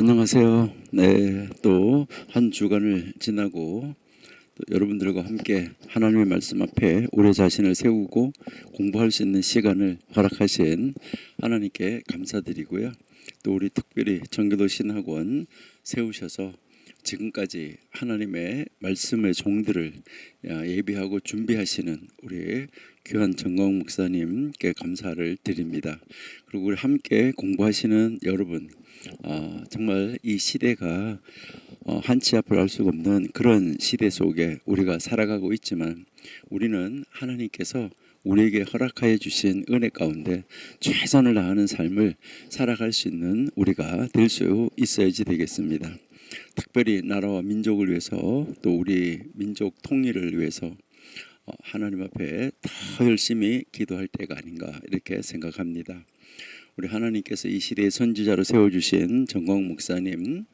안녕하세요. 네, 또 한 주간을 지나고 또 여러분들과 함께 하나님의 말씀 앞에 우리 자신을 세우고 공부할 수 있는 시간을 허락하신 하나님께 감사드리고요. 또 우리 특별히 정교도 신학원 세우셔서 지금까지 하나님의 말씀의 종들을 예비하고 준비하시는 우리 귀한 정광 목사님께 감사를 드립니다. 그리고 우리 함께 공부하시는 여러분, 정말 이 시대가 한치 앞을 알 수가 없는 그런 시대 속에 우리가 살아가고 있지만 우리는 하나님께서 우리에게 허락하여 주신 은혜 가운데 최선을 다하는 삶을 살아갈 수 있는 우리가 될 수 있어야지 되겠습니다. 특별히 나라와 민족을 위해서 또 우리 민족 통일을 위해서 하나님 앞에 더 열심히 기도할 때가 아닌가 이렇게 생각합니다. 우리 하나님께서 이 시대의 선지자로 세워주신 정광 목사님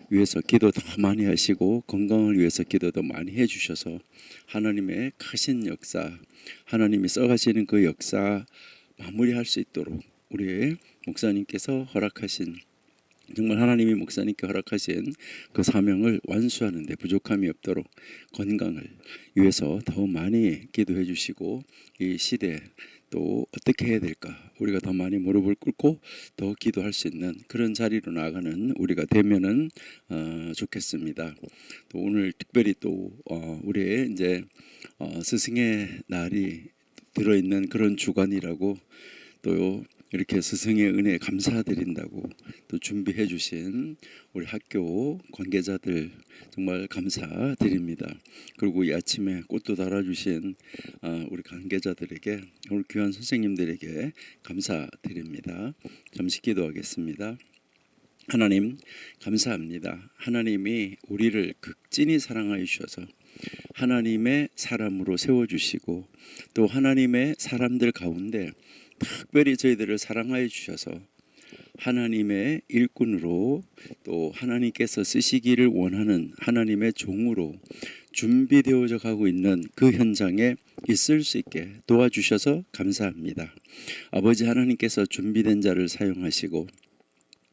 위해서 기도 더 많이 하시고 건강을 위해서 기도 더 많이 해주셔서 하나님의 크신 역사, 하나님이 써가시는 그 역사 마무리할 수 있도록 우리 목사님께서 허락하신, 정말 하나님이 목사님께 허락하신 그 사명을 완수하는 데 부족함이 없도록 건강을 위해서 더 많이 기도해 주시고 이 시대 또 어떻게 해야 될까, 우리가 더 많이 무릎을 꿇고 더 기도할 수 있는 그런 자리로 나가는 우리가 되면은 좋겠습니다. 또 오늘 특별히 또 우리의 이제 스승의 날이 들어있는 그런 주간이라고, 또 이렇게 스승의 은혜에 감사드린다고 또 준비해 주신 우리 학교 관계자들 정말 감사드립니다. 그리고 이 아침에 꽃도 달아주신 우리 관계자들에게, 우리 귀한 선생님들에게 감사드립니다. 잠시 기도하겠습니다. 하나님 감사합니다. 하나님이 우리를 극진히 사랑하여 주셔서 하나님의 사람으로 세워주시고 또 하나님의 사람들 가운데 특별히 저희들을 사랑하여 주셔서 하나님의 일꾼으로 또 하나님께서 쓰시기를 원하는 하나님의 종으로 준비되어져 가고 있는 그 현장에 있을 수 있게 도와주셔서 감사합니다. 아버지 하나님께서 준비된 자를 사용하시고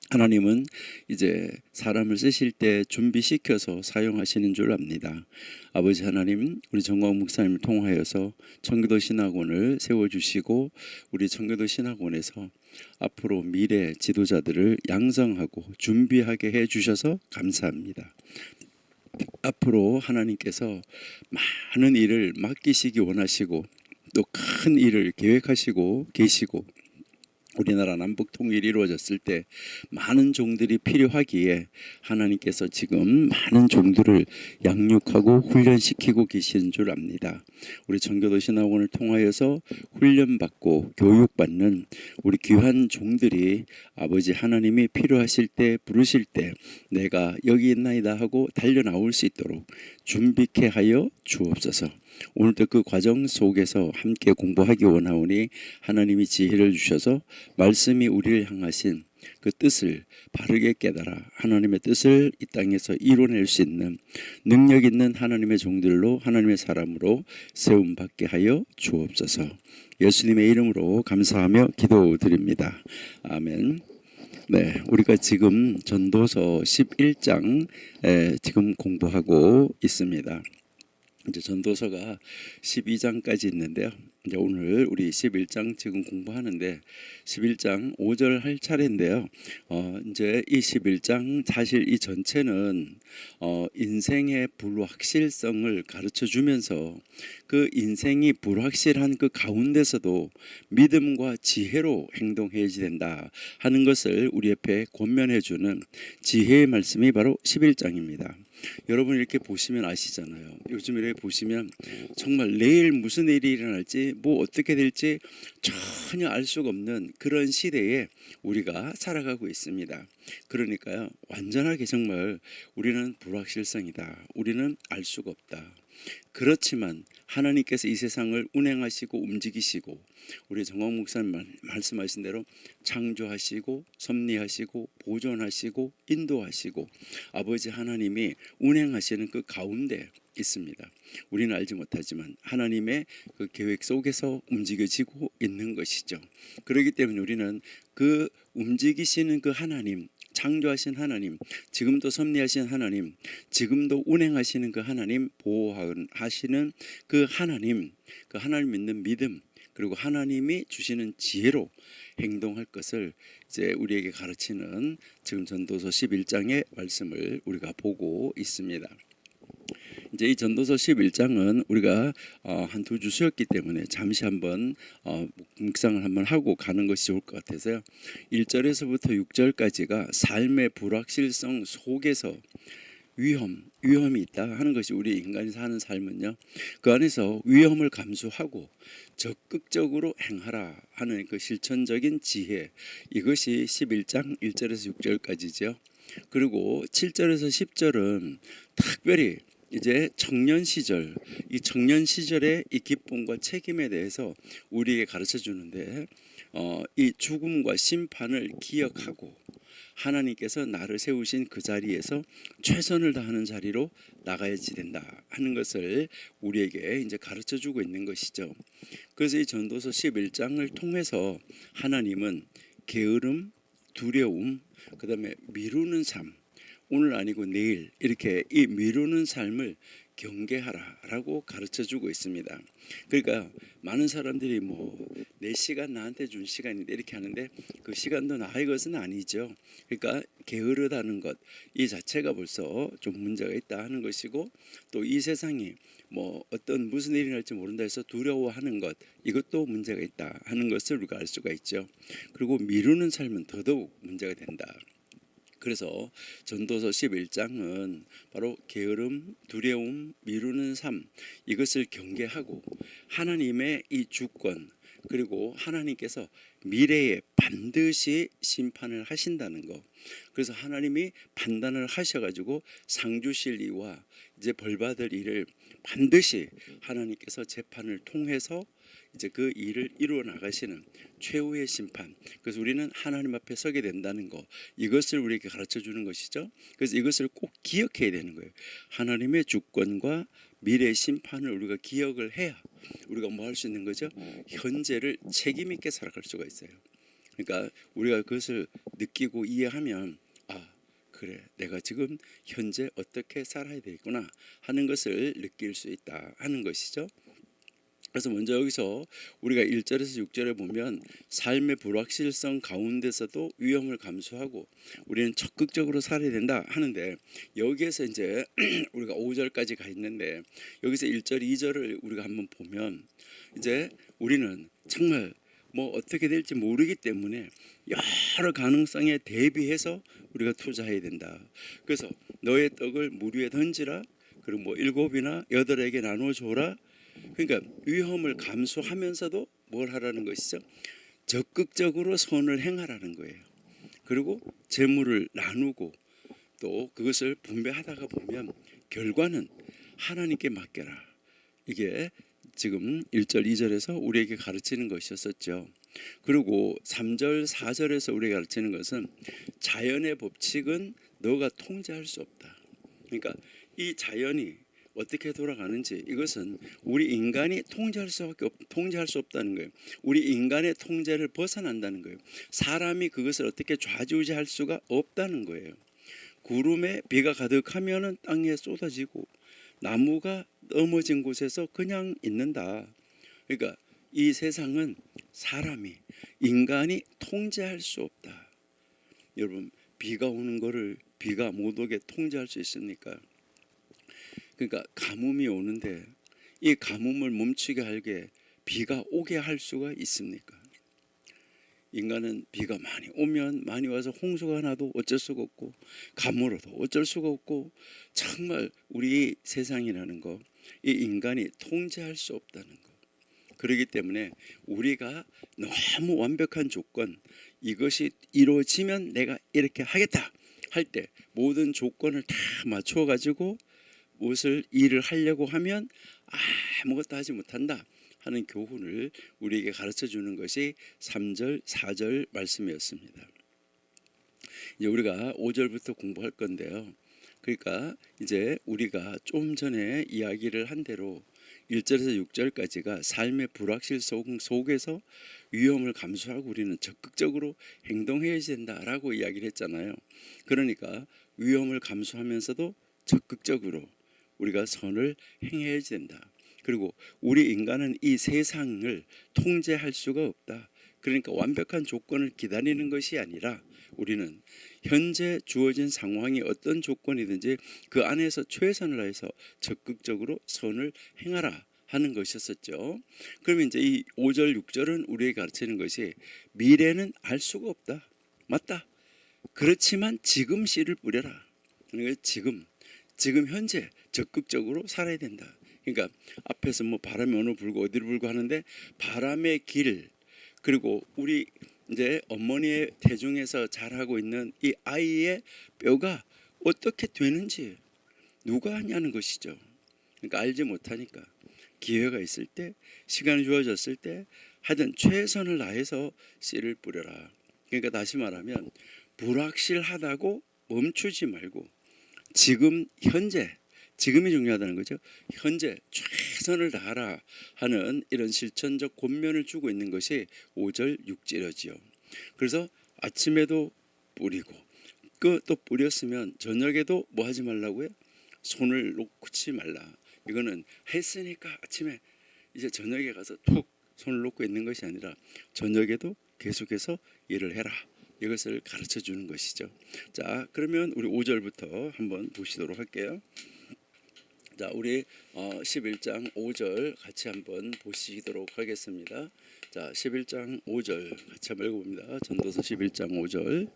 하나님은 이제 사람을 쓰실 때 준비시켜서 사용하시는 줄 압니다. 아버지 하나님, 우리 정광 목사님을 통하여서 청교도 신학원을 세워주시고 우리 청교도 신학원에서 앞으로 미래 지도자들을 양성하고 준비하게 해주셔서 감사합니다. 앞으로 하나님께서 많은 일을 맡기시기 원하시고 또 큰 일을 계획하시고 계시고 우리나라 남북 통일이 이루어졌을 때 많은 종들이 필요하기에 하나님께서 지금 많은 종들을 양육하고 훈련시키고 계시는 줄 압니다. 우리 정교도 신학원을 통하여서 훈련받고 교육받는 우리 귀한 종들이 아버지 하나님이 필요하실 때 부르실 때 내가 여기 있나이다 하고 달려 나올 수 있도록 준비케 하여 주옵소서. 오늘도 그 과정 속에서 함께 공부하기 원하오니 하나님이 지혜를 주셔서 말씀이 우리를 향하신 그 뜻을 바르게 깨달아 하나님의 뜻을 이 땅에서 이뤄낼 수 있는 능력 있는 하나님의 종들로 하나님의 사람으로 세움받게 하여 주옵소서. 예수님의 이름으로 감사하며 기도드립니다. 아멘. 네, 우리가 지금 전도서 11장 지금 공부하고 있습니다. 이제 전도서가 12장까지 있는데요. 이제 오늘 우리 11장 지금 공부하는데 11장 5절 할 차례인데요. 이제 이 11장 사실 이 전체는 인생의 불확실성을 가르쳐 주면서 그 인생이 불확실한 그 가운데서도 믿음과 지혜로 행동해야 된다 하는 것을 우리 옆에 권면해 주는 지혜의 말씀이 바로 11장입니다. 여러분 이렇게 보시면 아시잖아요. 요즘 이렇게 보시면 정말 내일 무슨 일이 일어날지 뭐 어떻게 될지 전혀 알 수가 없는 그런 시대에 우리가 살아가고 있습니다. 그러니까요, 완전하게 정말 우리는 불확실성이다, 우리는 알 수가 없다. 그렇지만 하나님께서 이 세상을 운행하시고 움직이시고 우리 정광 목사님 말씀하신 대로 창조하시고 섭리하시고 보존하시고 인도하시고 아버지 하나님이 운행하시는 그 가운데 있습니다. 우리는 알지 못하지만 하나님의 그 계획 속에서 움직여지고 있는 것이죠. 그렇기 때문에 우리는 그 움직이시는 그 하나님, 창조하신 하나님, 지금도 섭리하신 하나님, 지금도 운행하시는 그 하나님, 보호하시는 그 하나님 믿는 믿음, 그리고 하나님이 주시는 지혜로 행동할 것을 이제 우리에게 가르치는 지금 전도서 11장의 말씀을 우리가 보고 있습니다. 이제 이 전도서 11장은 우리가 한 두 주 쉬었기 때문에 잠시 한번 묵상을 한번 하고 가는 것이 좋을 것 같아서요. 1절에서부터 6절까지가 삶의 불확실성 속에서 위험이 있다 하는 것이 우리 인간이 사는 삶은요. 그 안에서 위험을 감수하고 적극적으로 행하라 하는 그 실천적인 지혜, 이것이 11장 1절에서 6절까지죠. 그리고 7절에서 10절은 특별히 이제 청년 시절, 이 청년 시절의 이 기쁨과 책임에 대해서 우리에게 가르쳐 주는데, 이 죽음과 심판을 기억하고 하나님께서 나를 세우신 그 자리에서 최선을 다하는 자리로 나가야지 된다 하는 것을 우리에게 이제 가르쳐 주고 있는 것이죠. 그래서 이 전도서 11장을 통해서 하나님은 게으름, 두려움, 그다음에 미루는 삶, 오늘 아니고 내일, 이렇게 이 미루는 삶을 경계하라라고 가르쳐 주고 있습니다. 그러니까 많은 사람들이 내 시간 나한테 준 시간인데 이렇게 하는데, 그 시간도 나의 것은 아니죠. 그러니까 게으르다는 것 이 자체가 벌써 좀 문제가 있다 하는 것이고, 또 이 세상이 어떤 무슨 일이 날지 모른다 해서 두려워하는 것, 이것도 문제가 있다 하는 것을 우리가 알 수가 있죠. 그리고 미루는 삶은 더더욱 문제가 된다. 그래서 전도서 11장은 바로 게으름, 두려움, 미루는 삶, 이것을 경계하고 하나님의 이 주권, 그리고 하나님께서 미래에 반드시 심판을 하신다는 것, 그래서 하나님이 판단을 하셔가지고 상 주실 이와 이제 벌 받을 일을 반드시 하나님께서 재판을 통해서 이제 그 일을 이루어 나가시는 최후의 심판, 그래서 우리는 하나님 앞에 서게 된다는 것, 이것을 우리에게 가르쳐 주는 것이죠. 그래서 이것을 꼭 기억해야 되는 거예요. 하나님의 주권과 미래의 심판을 우리가 기억을 해야 우리가 뭐 할 수 있는 거죠? 현재를 책임 있게 살아갈 수가 있어요. 그러니까 우리가 그것을 느끼고 이해하면, 그래, 내가 지금 현재 어떻게 살아야 되겠구나 하는 것을 느낄 수 있다 하는 것이죠. 그래서 먼저 여기서 우리가 1절에서 6절에 보면 삶의 불확실성 가운데서도 위험을 감수하고 우리는 적극적으로 살아야 된다 하는데, 여기에서 이제 우리가 5절까지 가 있는데, 여기서 1절, 2절을 우리가 한번 보면 이제 우리는 정말 어떻게 될지 모르기 때문에 여러 가능성에 대비해서 우리가 투자해야 된다. 그래서 너의 떡을 물 위에 던지라, 그리고 7이나 8에게 나눠 줘라. 그러니까 위험을 감수하면서도 뭘 하라는 것이죠? 적극적으로 선을 행하라는 거예요. 그리고 재물을 나누고 또 그것을 분배하다가 보면 결과는 하나님께 맡겨라. 이게 지금 1절 2절에서 우리에게 가르치는 것이었었죠. 그리고 3절 4절에서 우리에게 가르치는 것은 자연의 법칙은 너가 통제할 수 없다. 그러니까 이 자연이 어떻게 돌아가는지 이것은 우리 인간이 통제할 수 없다는 거예요. 우리 인간의 통제를 벗어난다는 거예요. 사람이 그것을 어떻게 좌지우지할 수가 없다는 거예요. 구름에 비가 가득하면 땅에 쏟아지고 나무가 넘어진 곳에서 그냥 있는다. 그러니까 이 세상은 인간이 통제할 수 없다. 여러분, 비가 오는 거를 비가 못 오게 통제할 수 있습니까? 그러니까 가뭄이 오는데 이 가뭄을 멈추게 하게 비가 오게 할 수가 있습니까? 인간은 비가 많이 오면 많이 와서 홍수가 나도 어쩔 수가 없고 가물어도 어쩔 수가 없고, 정말 우리 세상이라는 거, 이 인간이 통제할 수 없다는 거. 그렇기 때문에 우리가 너무 완벽한 조건, 이것이 이루어지면 내가 이렇게 하겠다 할 때 모든 조건을 다 맞춰 가지고 무엇을 일을 하려고 하면 아무것도 하지 못한다 하는 교훈을 우리에게 가르쳐 주는 것이 3절 4절 말씀이었습니다. 이제 우리가 5절부터 공부할 건데요. 그러니까 이제 우리가 좀 전에 이야기를 한 대로 1절에서 6절까지가 삶의 불확실성 속에서 위험을 감수하고 우리는 적극적으로 행동해야 된다라고 이야기를 했잖아요. 그러니까 위험을 감수하면서도 적극적으로 우리가 선을 행해야 된다. 그리고 우리 인간은 이 세상을 통제할 수가 없다. 그러니까 완벽한 조건을 기다리는 것이 아니라 우리는 현재 주어진 상황이 어떤 조건이든지 그 안에서 최선을 다해서 적극적으로 선을 행하라 하는 것이었었죠. 그러면 이제 이 5절 6절은 우리에게 가르치는 것이 미래는 알 수가 없다. 맞다. 그렇지만 지금 씨를 뿌려라. 그러니까 지금 현재 적극적으로 살아야 된다. 그러니까 앞에서 뭐 바람이 어느 불고 어디로 불고 하는데 바람의 길, 그리고 우리 이제 어머니의 태중에서 자라고 있는 이 아이의 뼈가 어떻게 되는지 누가 아냐는 것이죠. 그러니까 알지 못하니까 기회가 있을 때, 시간이 주어졌을 때 하여튼 최선을 다해서 씨를 뿌려라. 그러니까 다시 말하면 불확실하다고 멈추지 말고 지금 현재, 지금이 중요하다는 거죠. 현재 최선을 다하라 하는 이런 실천적 권면을 주고 있는 것이 5절 6절이지요. 그래서 아침에도 뿌리고 또 뿌렸으면 저녁에도 뭐 하지 말라고요? 손을 놓지 말라. 이거는 했으니까 아침에 이제 저녁에 가서 툭 손을 놓고 있는 것이 아니라 저녁에도 계속해서 일을 해라. 이것을 가르쳐 주는 것이죠. 자, 그러면 우리 5절부터 한번 보시도록 할게요. 자, 우리 11장 5절 같이 한번 보시도록 하겠습니다. 자, 11장 5절 같이 한번 읽어봅니다. 전도서 11장 5절.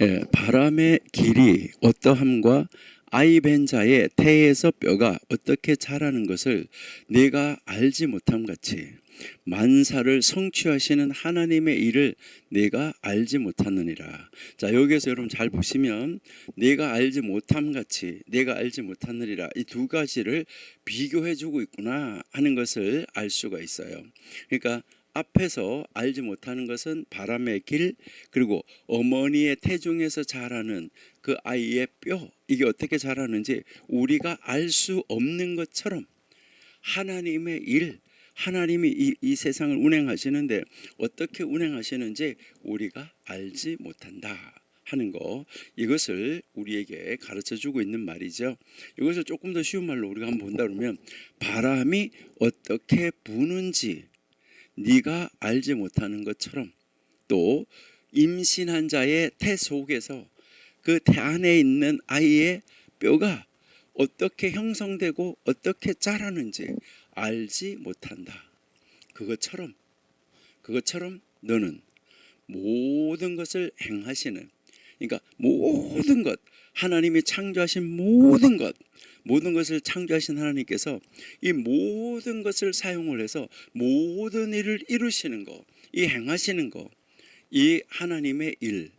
예, 바람의 길이 어떠함과 아이 벤 자의 태에서 뼈가 어떻게 자라는 것을 내가 알지 못함 같이 만사를 성취하시는 하나님의 일을 내가 알지 못하느니라. 자, 여기에서 여러분 잘 보시면 내가 알지 못함 같이, 내가 알지 못하느니라, 이 두 가지를 비교해 주고 있구나 하는 것을 알 수가 있어요. 그러니까 앞에서 알지 못하는 것은 바람의 길, 그리고 어머니의 태중에서 자라는 그 아이의 뼈, 이게 어떻게 자라는지 우리가 알 수 없는 것처럼 하나님의 일, 하나님이 이 세상을 운행하시는데 어떻게 운행하시는지 우리가 알지 못한다 하는 거, 이것을 우리에게 가르쳐주고 있는 말이죠. 이것을 조금 더 쉬운 말로 우리가 한번 본다 그러면 바람이 어떻게 부는지 네가 알지 못하는 것처럼, 또 임신한 자의 태 속에서 그 태 안에 있는 아이의 뼈가 어떻게 형성되고 어떻게 자라는지 알지 못한다. 그것처럼 너는 모든 것을 행하시는, 그러니까 모든 것, 하나님이 창조하신 모든 것을 창조하신 하나님께서 이 모든 것을 사용을 해서 모든 일을 이루시는 것, 이 행하시는 것, 이 하나님의 일,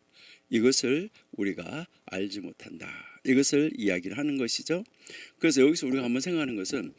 이것을 우리가 알지 못한다. 이것을 이야기를 하는 것이죠. 그래서 여기서 우리가 한번 생각하는 것은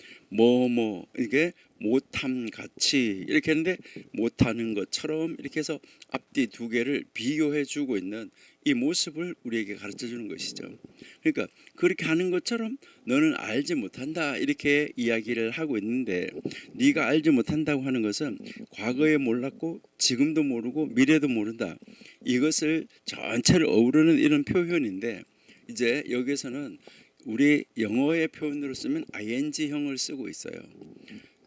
이게 못함 같이 이렇게 했는데 못하는 것처럼 이렇게 해서 앞뒤 두 개를 비교해 주고 있는 이 모습을 우리에게 가르쳐 주는 것이죠. 그러니까 그렇게 하는 것처럼 너는 알지 못한다 이렇게 이야기를 하고 있는데, 네가 알지 못한다고 하는 것은 과거에 몰랐고 지금도 모르고 미래도 모른다, 이것을 전체를 어우르는 이런 표현인데, 이제 여기서는 우리 영어의 표현으로 쓰면 ing형을 쓰고 있어요.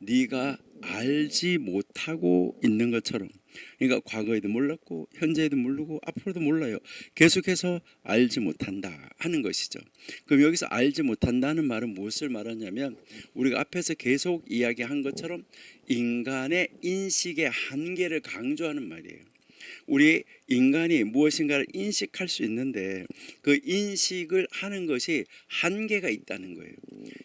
네가 알지 못하고 있는 것처럼, 그러니까 과거에도 몰랐고 현재에도 모르고 앞으로도 몰라요. 계속해서 알지 못한다 하는 것이죠. 그럼 여기서 알지 못한다는 말은 무엇을 말하냐면, 우리가 앞에서 계속 이야기한 것처럼 인간의 인식의 한계를 강조하는 말이에요. 우리 인간이 무엇인가를 인식할 수 있는데 그 인식을 하는 것이 한계가 있다는 거예요.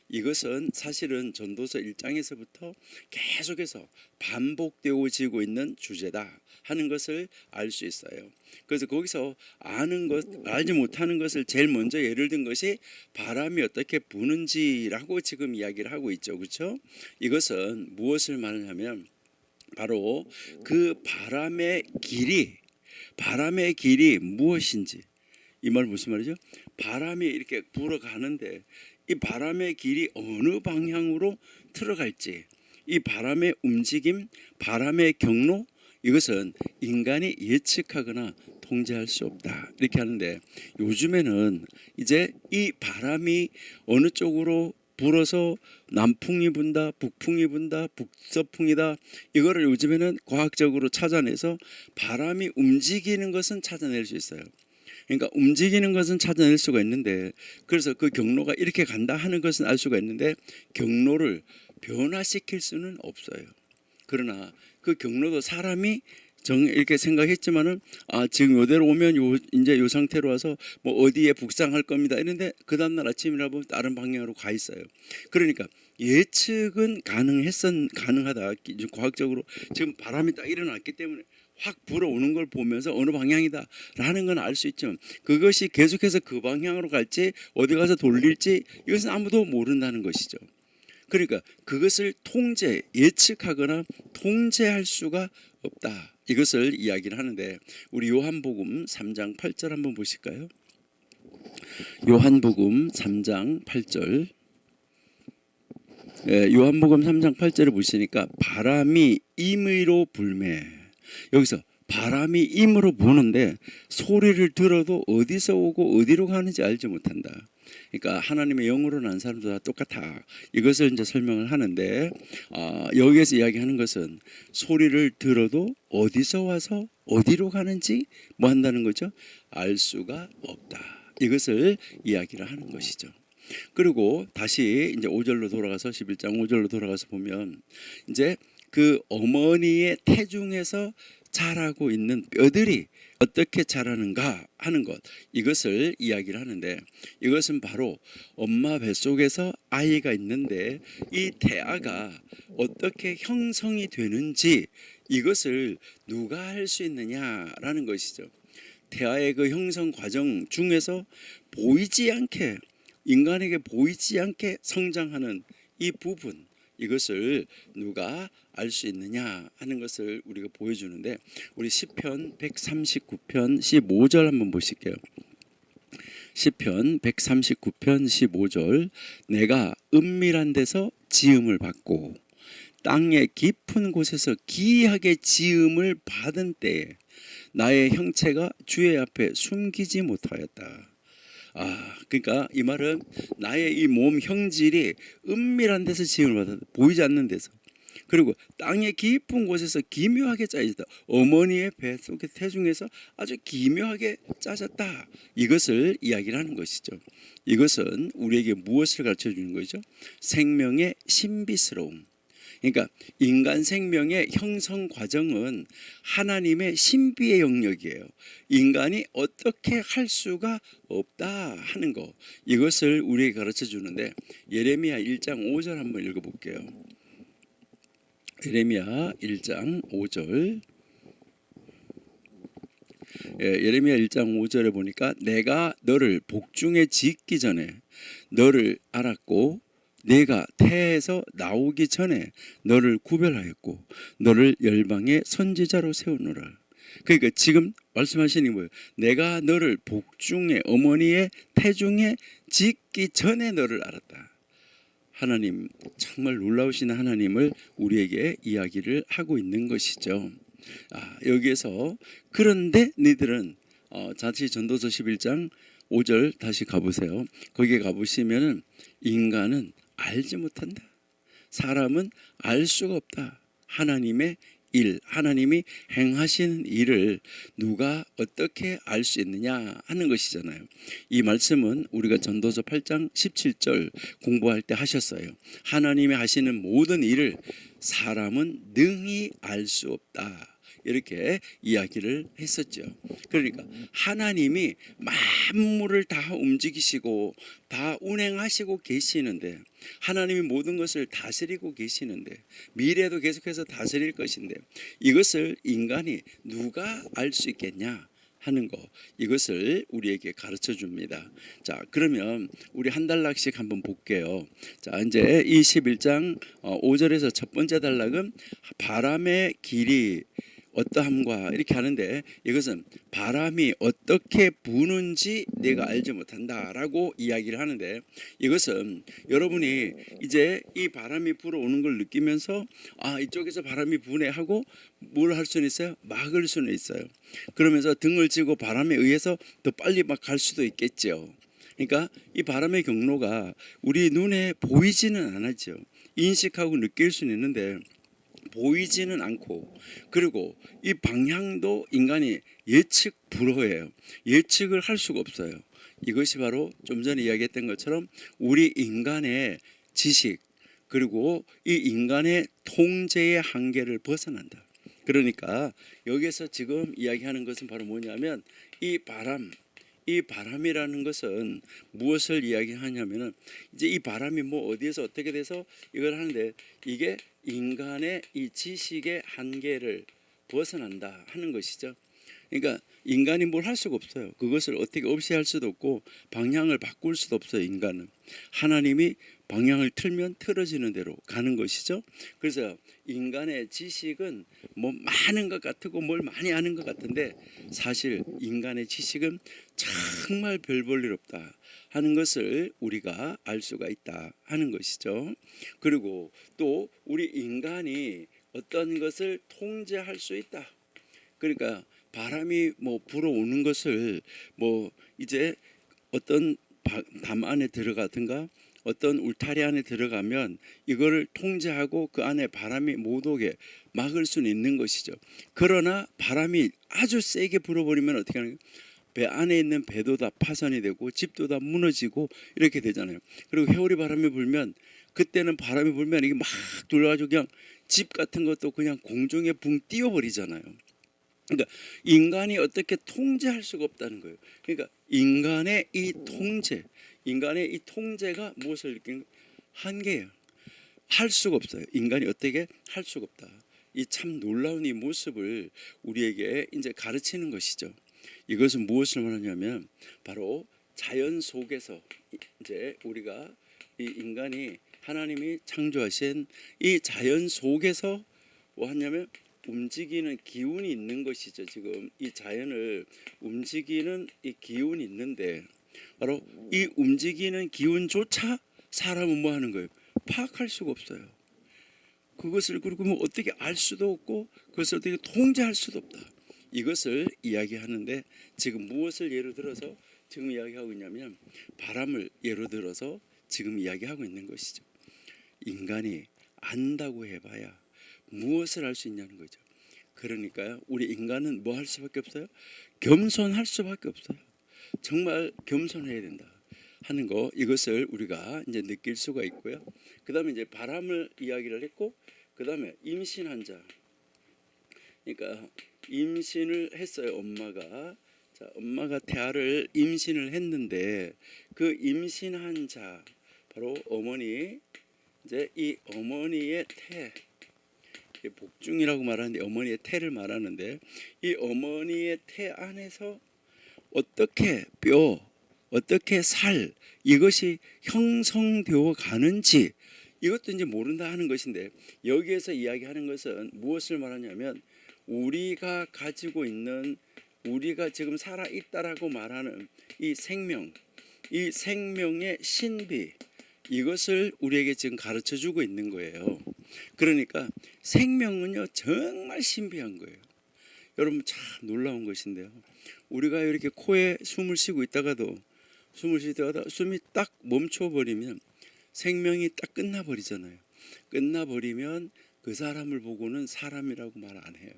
이것은 사실은 전도서 1장에서부터 계속해서 반복되어지고 있는 주제다 하는 것을 알 수 있어요. 그래서 거기서 알지 못하는 것을 제일 먼저 예를 든 것이 바람이 어떻게 부는지라고 지금 이야기를 하고 있죠. 그렇죠? 이것은 무엇을 말하냐면 바로 그 바람의 길이 무엇인지, 이 말 무슨 말이죠? 바람이 이렇게 불어가는데 이 바람의 길이 어느 방향으로 들어갈지, 이 바람의 움직임, 바람의 경로, 이것은 인간이 예측하거나 통제할 수 없다 이렇게 하는데, 요즘에는 이제 이 바람이 어느 쪽으로 불어서 남풍이 분다, 북풍이 분다, 북서풍이다, 이거를 요즘에는 과학적으로 찾아내서 바람이 움직이는 것은 찾아낼 수 있어요. 그러니까 움직이는 것은 찾아낼 수가 있는데, 그래서 그 경로가 이렇게 간다 하는 것은 알 수가 있는데 경로를 변화시킬 수는 없어요. 그러나 그 경로도 사람이 이렇게 생각했지만은, 지금 요대로 오면 이제 요 상태로 와서 뭐 어디에 북상할 겁니다 이런데 그 다음날 아침이라 보면 다른 방향으로 가 있어요. 그러니까 예측은 가능하다. 과학적으로 지금 바람이 딱 일어났기 때문에 확 불어오는 걸 보면서 어느 방향이다 라는 건 알 수 있지만, 그것이 계속해서 그 방향으로 갈지 어디 가서 돌릴지 이것은 아무도 모른다는 것이죠. 그러니까 그것을 예측하거나 통제할 수가 없다, 이것을 이야기를 하는데, 우리 요한복음 3장 8절 한번 보실까요? 요한복음 3장 8절. 요한복음 3장 8절을 보시니까 바람이 임의로 불매, 여기서 바람이 임으로 부는데 소리를 들어도 어디서 오고 어디로 가는지 알지 못한다. 그러니까 하나님의 영으로 난 사람도 다 똑같아, 이것을 이제 설명을 하는데, 여기에서 이야기하는 것은 소리를 들어도 어디서 와서 어디로 가는지 뭐 한다는 거죠? 알 수가 없다, 이것을 이야기를 하는 것이죠. 그리고 다시 이제 5절로 돌아가서 11장 5절로 돌아가서 보면, 이제 그 어머니의 태중에서 자라고 있는 뼈들이 어떻게 자라는가 하는 것, 이것을 이야기를 하는데, 이것은 바로 엄마 뱃속에서 아이가 있는데 이 태아가 어떻게 형성이 되는지 이것을 누가 할 수 있느냐라는 것이죠. 태아의 그 형성 과정 중에서 인간에게 보이지 않게 성장하는 이 부분, 이것을 누가 알 수 있느냐 하는 것을 우리가 보여주는데, 우리 시편 139편 15절 한번 보실게요. 시편 139편 15절. 내가 은밀한 데서 지음을 받고 땅의 깊은 곳에서 기이하게 지음을 받은 때에 나의 형체가 주의 앞에 숨기지 못하였다. 그러니까 이 말은 나의 이 몸 형질이 은밀한 데서 지음을 받았다, 보이지 않는 데서, 그리고 땅의 깊은 곳에서 기묘하게 짜졌다, 어머니의 뱃속의 태중에서 아주 기묘하게 짜졌다, 이것을 이야기를 하는 것이죠. 이것은 우리에게 무엇을 가르쳐 주는 거죠? 생명의 신비스러움. 그러니까 인간 생명의 형성 과정은 하나님의 신비의 영역이에요. 인간이 어떻게 할 수가 없다 하는 거, 이것을 우리에게 가르쳐 주는데, 예레미야 1장 5절 한번 읽어볼게요. 예레미야 1장 5절. 예레미야 1장 5절에 보니까 내가 너를 복중에 짓기 전에 너를 알았고 내가 태에서 나오기 전에 너를 구별하였고 너를 열방의 선지자로 세우노라. 그러니까 지금 말씀하시는 뭐예요? 내가 너를 복중에, 어머니의 태중에 짓기 전에 너를 알았다. 하나님, 정말 놀라우신 하나님을 우리에게 이야기를 하고 있는 것이죠. 여기에서 그런데 너희들은 자치 전도서 11장 5절 다시 가보세요. 거기에 가보시면은 인간은 알지 못한다, 사람은 알 수가 없다, 하나님의 일, 하나님이 행하시는 일을 누가 어떻게 알 수 있느냐 하는 것이잖아요. 이 말씀은 우리가 전도서 8장 17절 공부할 때 하셨어요. 하나님이 하시는 모든 일을 사람은 능히 알 수 없다, 이렇게 이야기를 했었죠. 그러니까 하나님이 만물을 다 움직이시고 다 운행하시고 계시는데, 하나님이 모든 것을 다스리고 계시는데, 미래도 계속해서 다스릴 것인데, 이것을 인간이 누가 알 수 있겠냐 하는 거, 이것을 우리에게 가르쳐 줍니다. 자, 그러면 우리 한 단락씩 한번 볼게요. 자, 이제 이 11장 5절에서 첫 번째 단락은 바람의 길이 어떠함과 이렇게 하는데 이것은 바람이 어떻게 부는지 내가 알지 못한다라고 이야기를 하는데 이것은 여러분이 이제 이 바람이 불어오는 걸 느끼면서 아 이쪽에서 바람이 부네 하고 뭘 할 수는 있어요? 막을 수는 있어요. 그러면서 등을 쥐고 바람에 의해서 더 빨리 막 갈 수도 있겠죠. 그러니까 이 바람의 경로가 우리 눈에 보이지는 않았죠. 인식하고 느낄 수는 있는데 보이지는 않고 그리고 이 방향도 인간이 예측 불허해요. 예측을 할 수가 없어요. 이것이 바로 좀 전에 이야기했던 것처럼 우리 인간의 지식 그리고 이 인간의 통제의 한계를 벗어난다. 그러니까 여기서 지금 이야기하는 것은 바로 뭐냐면 이 바람이라는 것은 무엇을 이야기하냐면은 이제 이 바람이 뭐 어디에서 어떻게 돼서 이걸 하는데 이게 인간의 이 지식의 한계를 벗어난다 하는 것이죠. 그러니까 인간이 뭘 할 수가 없어요. 그것을 어떻게 없이 할 수도 없고 방향을 바꿀 수도 없어요. 인간은 하나님이 방향을 틀면 틀어지는 대로 가는 것이죠. 그래서 인간의 지식은 뭐 많은 것 같고 뭘 많이 아는 것 같은데 사실 인간의 지식은 정말 별 볼 일 없다 하는 것을 우리가 알 수가 있다 하는 것이죠. 그리고 또 우리 인간이 어떤 것을 통제할 수 있다. 그러니까 바람이 뭐 불어오는 것을 뭐 이제 어떤 담 안에 들어가든가 어떤 울타리 안에 들어가면 이거를 통제하고 그 안에 바람이 못 오게 막을 수는 있는 것이죠. 그러나 바람이 아주 세게 불어버리면 어떻게 하는 거예요? 배 안에 있는 배도 다 파손이 되고 집도 다 무너지고 이렇게 되잖아요. 그리고 회오리 바람이 불면 그때는 바람이 불면 이게 막 돌아가지고 그냥 집 같은 것도 그냥 공중에 붕 띄워버리잖아요. 그러니까 인간이 어떻게 통제할 수가 없다는 거예요. 그러니까 인간의 이 통제가 무엇을 느끼는 거예요? 한계예요. 할 수가 없어요. 인간이 어떻게 할 수가 없다. 이 참 놀라운 이 모습을 우리에게 이제 가르치는 것이죠. 이것은 무엇을 말하냐면 바로 자연 속에서 이제 우리가 이 인간이 하나님이 창조하신 이 자연 속에서 뭐 하냐면 움직이는 기운이 있는 것이죠. 지금 이 자연을 움직이는 이 기운이 있는데 바로 이 움직이는 기운조차 사람은 뭐 하는 거예요? 파악할 수가 없어요. 그것을 그리고 뭐 어떻게 알 수도 없고 그것을 어떻게 통제할 수도 없다. 이것을 이야기하는데 지금 무엇을 예로 들어서 지금 이야기하고 있냐면 바람을 예로 들어서 지금 이야기하고 있는 것이죠. 인간이 안다고 해봐야 무엇을 할 수 있냐는 거죠. 그러니까요, 우리 인간은 뭐 할 수밖에 없어요? 겸손할 수밖에 없어요. 정말 겸손해야 된다 하는 거, 이것을 우리가 이제 느낄 수가 있고요. 그 다음에 이제 바람을 이야기를 했고, 그 다음에 임신한 자. 그러니까 임신을 했어요, 엄마가. 자, 엄마가 태아를 임신을 했는데 그 임신한 자, 바로 어머니. 이제 이 어머니의 태, 복중이라고 말하는데 어머니의 태를 말하는데 이 어머니의 태 안에서 어떻게 뼈, 어떻게 살, 이것이 형성되어 가는지 이것도 이제 모른다 하는 것인데 여기에서 이야기하는 것은 무엇을 말하냐면 우리가 가지고 있는, 우리가 지금 살아있다라고 말하는 이 생명, 이 생명의 신비, 이것을 우리에게 지금 가르쳐 주고 있는 거예요. 그러니까 생명은요 정말 신비한 거예요. 여러분 참 놀라운 것인데요. 우리가 이렇게 코에 숨을 쉬고 있다가도 숨이 딱 멈춰버리면 생명이 딱 끝나버리잖아요. 끝나버리면 그 사람을 보고는 사람이라고 말 안 해요.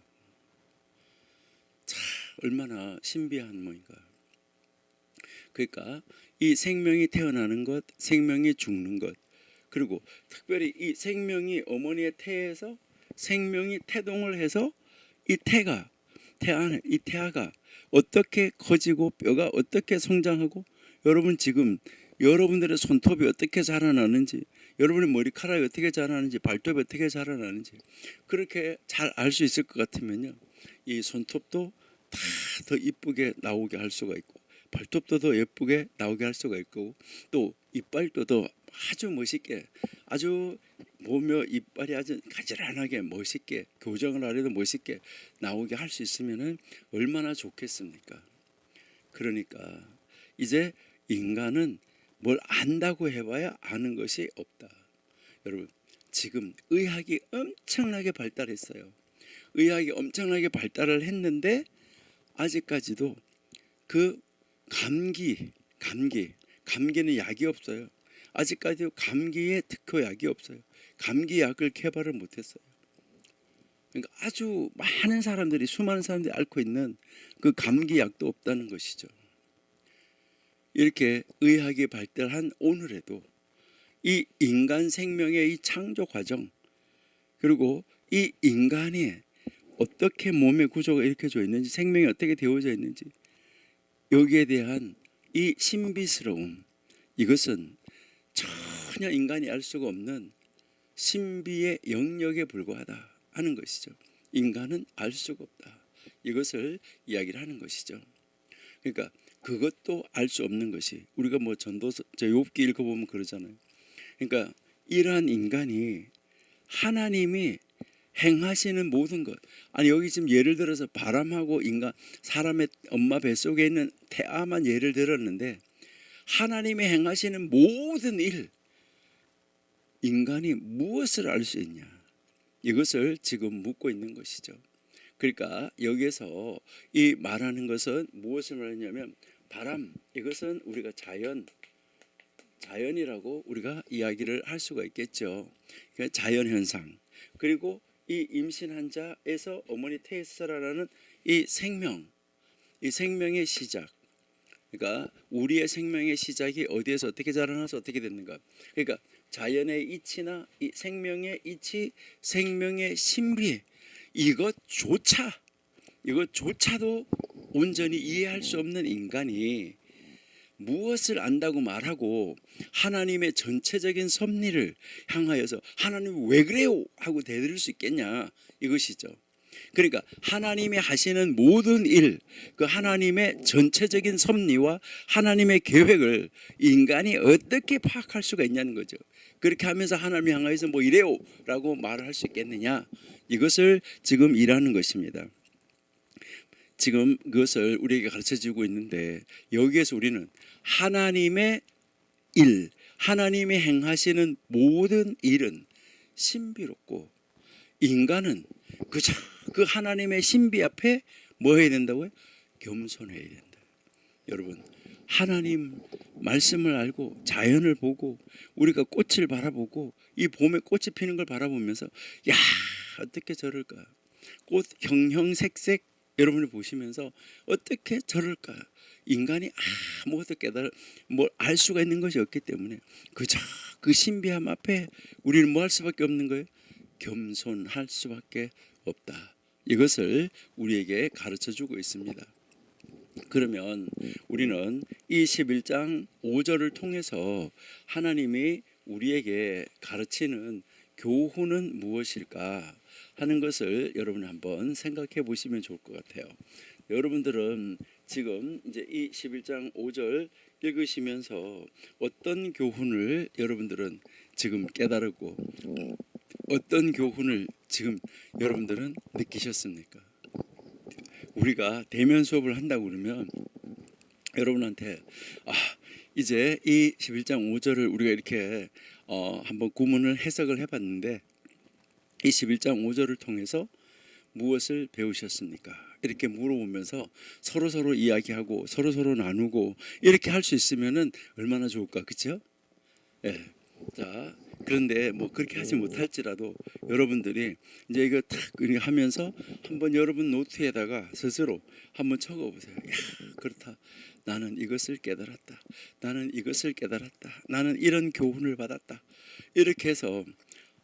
참 얼마나 신비한 모인가. 그러니까 이 생명이 태어나는 것, 생명이 죽는 것, 그리고 특별히 이 생명이 어머니의 태에서 생명이 태동을 해서 이 태가, 태 안에 이 태아가 어떻게 커지고 뼈가 어떻게 성장하고, 여러분 지금 여러분들의 손톱이 어떻게 자라나는지, 여러분의 머리카락이 어떻게 자라나는지, 발톱이 어떻게 자라나는지 그렇게 잘 알 수 있을 것 같으면요, 이 손톱도 다 더 이쁘게 나오게 할 수가 있고 발톱도 더 예쁘게 나오게 할 수가 있고 또 이빨도 더 아주 멋있게, 아주 보며 이빨이 아주 가지런하게 멋있게 교정을 하려도 멋있게 나오게 할 수 있으면은 얼마나 좋겠습니까? 그러니까 이제 인간은 뭘 안다고 해봐야 아는 것이 없다. 여러분, 지금 의학이 엄청나게 발달했어요. 의학이 엄청나게 발달을 했는데 아직까지도 그 감기는 약이 없어요. 아직까지도 감기에 특효약이 없어요. 감기약을 개발을 못했어요. 그러니까 아주 많은 사람들이, 수많은 사람들이 앓고 있는 그 감기약도 없다는 것이죠. 이렇게 의학이 발달한 오늘에도 이 인간 생명의 이 창조 과정, 그리고 이 인간이 어떻게 몸의 구조가 이렇게 되어 있는지, 생명이 어떻게 되어져 있는지, 여기에 대한 이 신비스러움, 이것은 전혀 인간이 알 수가 없는 신비의 영역에 불과하다 하는 것이죠. 인간은 알 수가 없다. 이것을 이야기를 하는 것이죠. 그러니까 그것도 알 수 없는 것이, 우리가 뭐 전도서, 저 욥기 읽어보면 그러잖아요. 그러니까 이러한 인간이 하나님이 행하시는 모든 것, 아니 여기 지금 예를 들어서 바람하고 인간, 사람의 엄마 뱃속에 있는 태아만 예를 들었는데, 하나님이 행하시는 모든 일, 인간이 무엇을 알 수 있냐, 이것을 지금 묻고 있는 것이죠. 그러니까 여기에서 이 말하는 것은 무엇을 말하냐면, 바람, 이것은 우리가 자연이라고 우리가 이야기를 할 수가 있겠죠. 그러니까 자연현상, 그리고 이 임신한 자에서 어머니 태에서 자라나는 이 생명, 이 생명의 시작, 그러니까 우리의 생명의 시작이 어디에서 어떻게 자라나서 어떻게 됐는가. 그러니까 자연의 이치나 이 생명의 이치, 생명의 신비, 이것조차도 온전히 이해할 수 없는 인간이 무엇을 안다고 말하고 하나님의 전체적인 섭리를 향하여서 하나님 왜 그래요? 하고 대들을 수 있겠냐, 이것이죠. 그러니까 하나님이 하시는 모든 일, 그 하나님의 전체적인 섭리와 하나님의 계획을 인간이 어떻게 파악할 수가 있냐는 거죠. 그렇게 하면서 하나님이 향하여서 뭐 이래요 라고 말을 할 수 있겠느냐, 이것을 지금 일하는 것입니다. 지금 그것을 우리에게 가르쳐주고 있는데, 여기에서 우리는 하나님의 일, 하나님이 행하시는 모든 일은 신비롭고, 인간은 그 하나님의 신비 앞에 뭐 해야 된다고요? 겸손해야 된다. 여러분, 하나님 말씀을 알고 자연을 보고 우리가 꽃을 바라보고 이 봄에 꽃이 피는 걸 바라보면서, 야, 어떻게 저럴까, 꽃 형형색색 여러분이 보시면서 어떻게 저럴까, 인간이 아무것도 뭘 알 수가 있는 것이 없기 때문에 그 신비함 앞에 우리는 뭐 할 수밖에 없는 거예요? 겸손할 수밖에 없다. 이것을 우리에게 가르쳐주고 있습니다. 그러면 우리는 이 11장 5절을 통해서 하나님이 우리에게 가르치는 교훈은 무엇일까 하는 것을 여러분 한번 생각해 보시면 좋을 것 같아요. 여러분들은 지금 이제 이 11장 5절 읽으시면서 어떤 교훈을 여러분들은 지금 깨달았고, 어떤 교훈을 지금 여러분들은 느끼셨습니까? 우리가 대면 수업을 한다고 그러면 여러분한테 이제 이 11장 5절을 우리가 이렇게 한번 구문을 해석을 해봤는데, 이 11장 5절을 통해서 무엇을 배우셨습니까? 이렇게 물어보면서 서로 이야기하고 서로 나누고 이렇게 할 수 있으면은 얼마나 좋을까, 그렇죠? 예. 자, 그런데 뭐 그렇게 하지 못할지라도 여러분들이 이제 이거 탁 하면서 한번 여러분 노트에다가 스스로 한번 적어보세요. 야, 그렇다. 나는 이것을 깨달았다. 나는 이것을 깨달았다. 나는 이런 교훈을 받았다. 이렇게 해서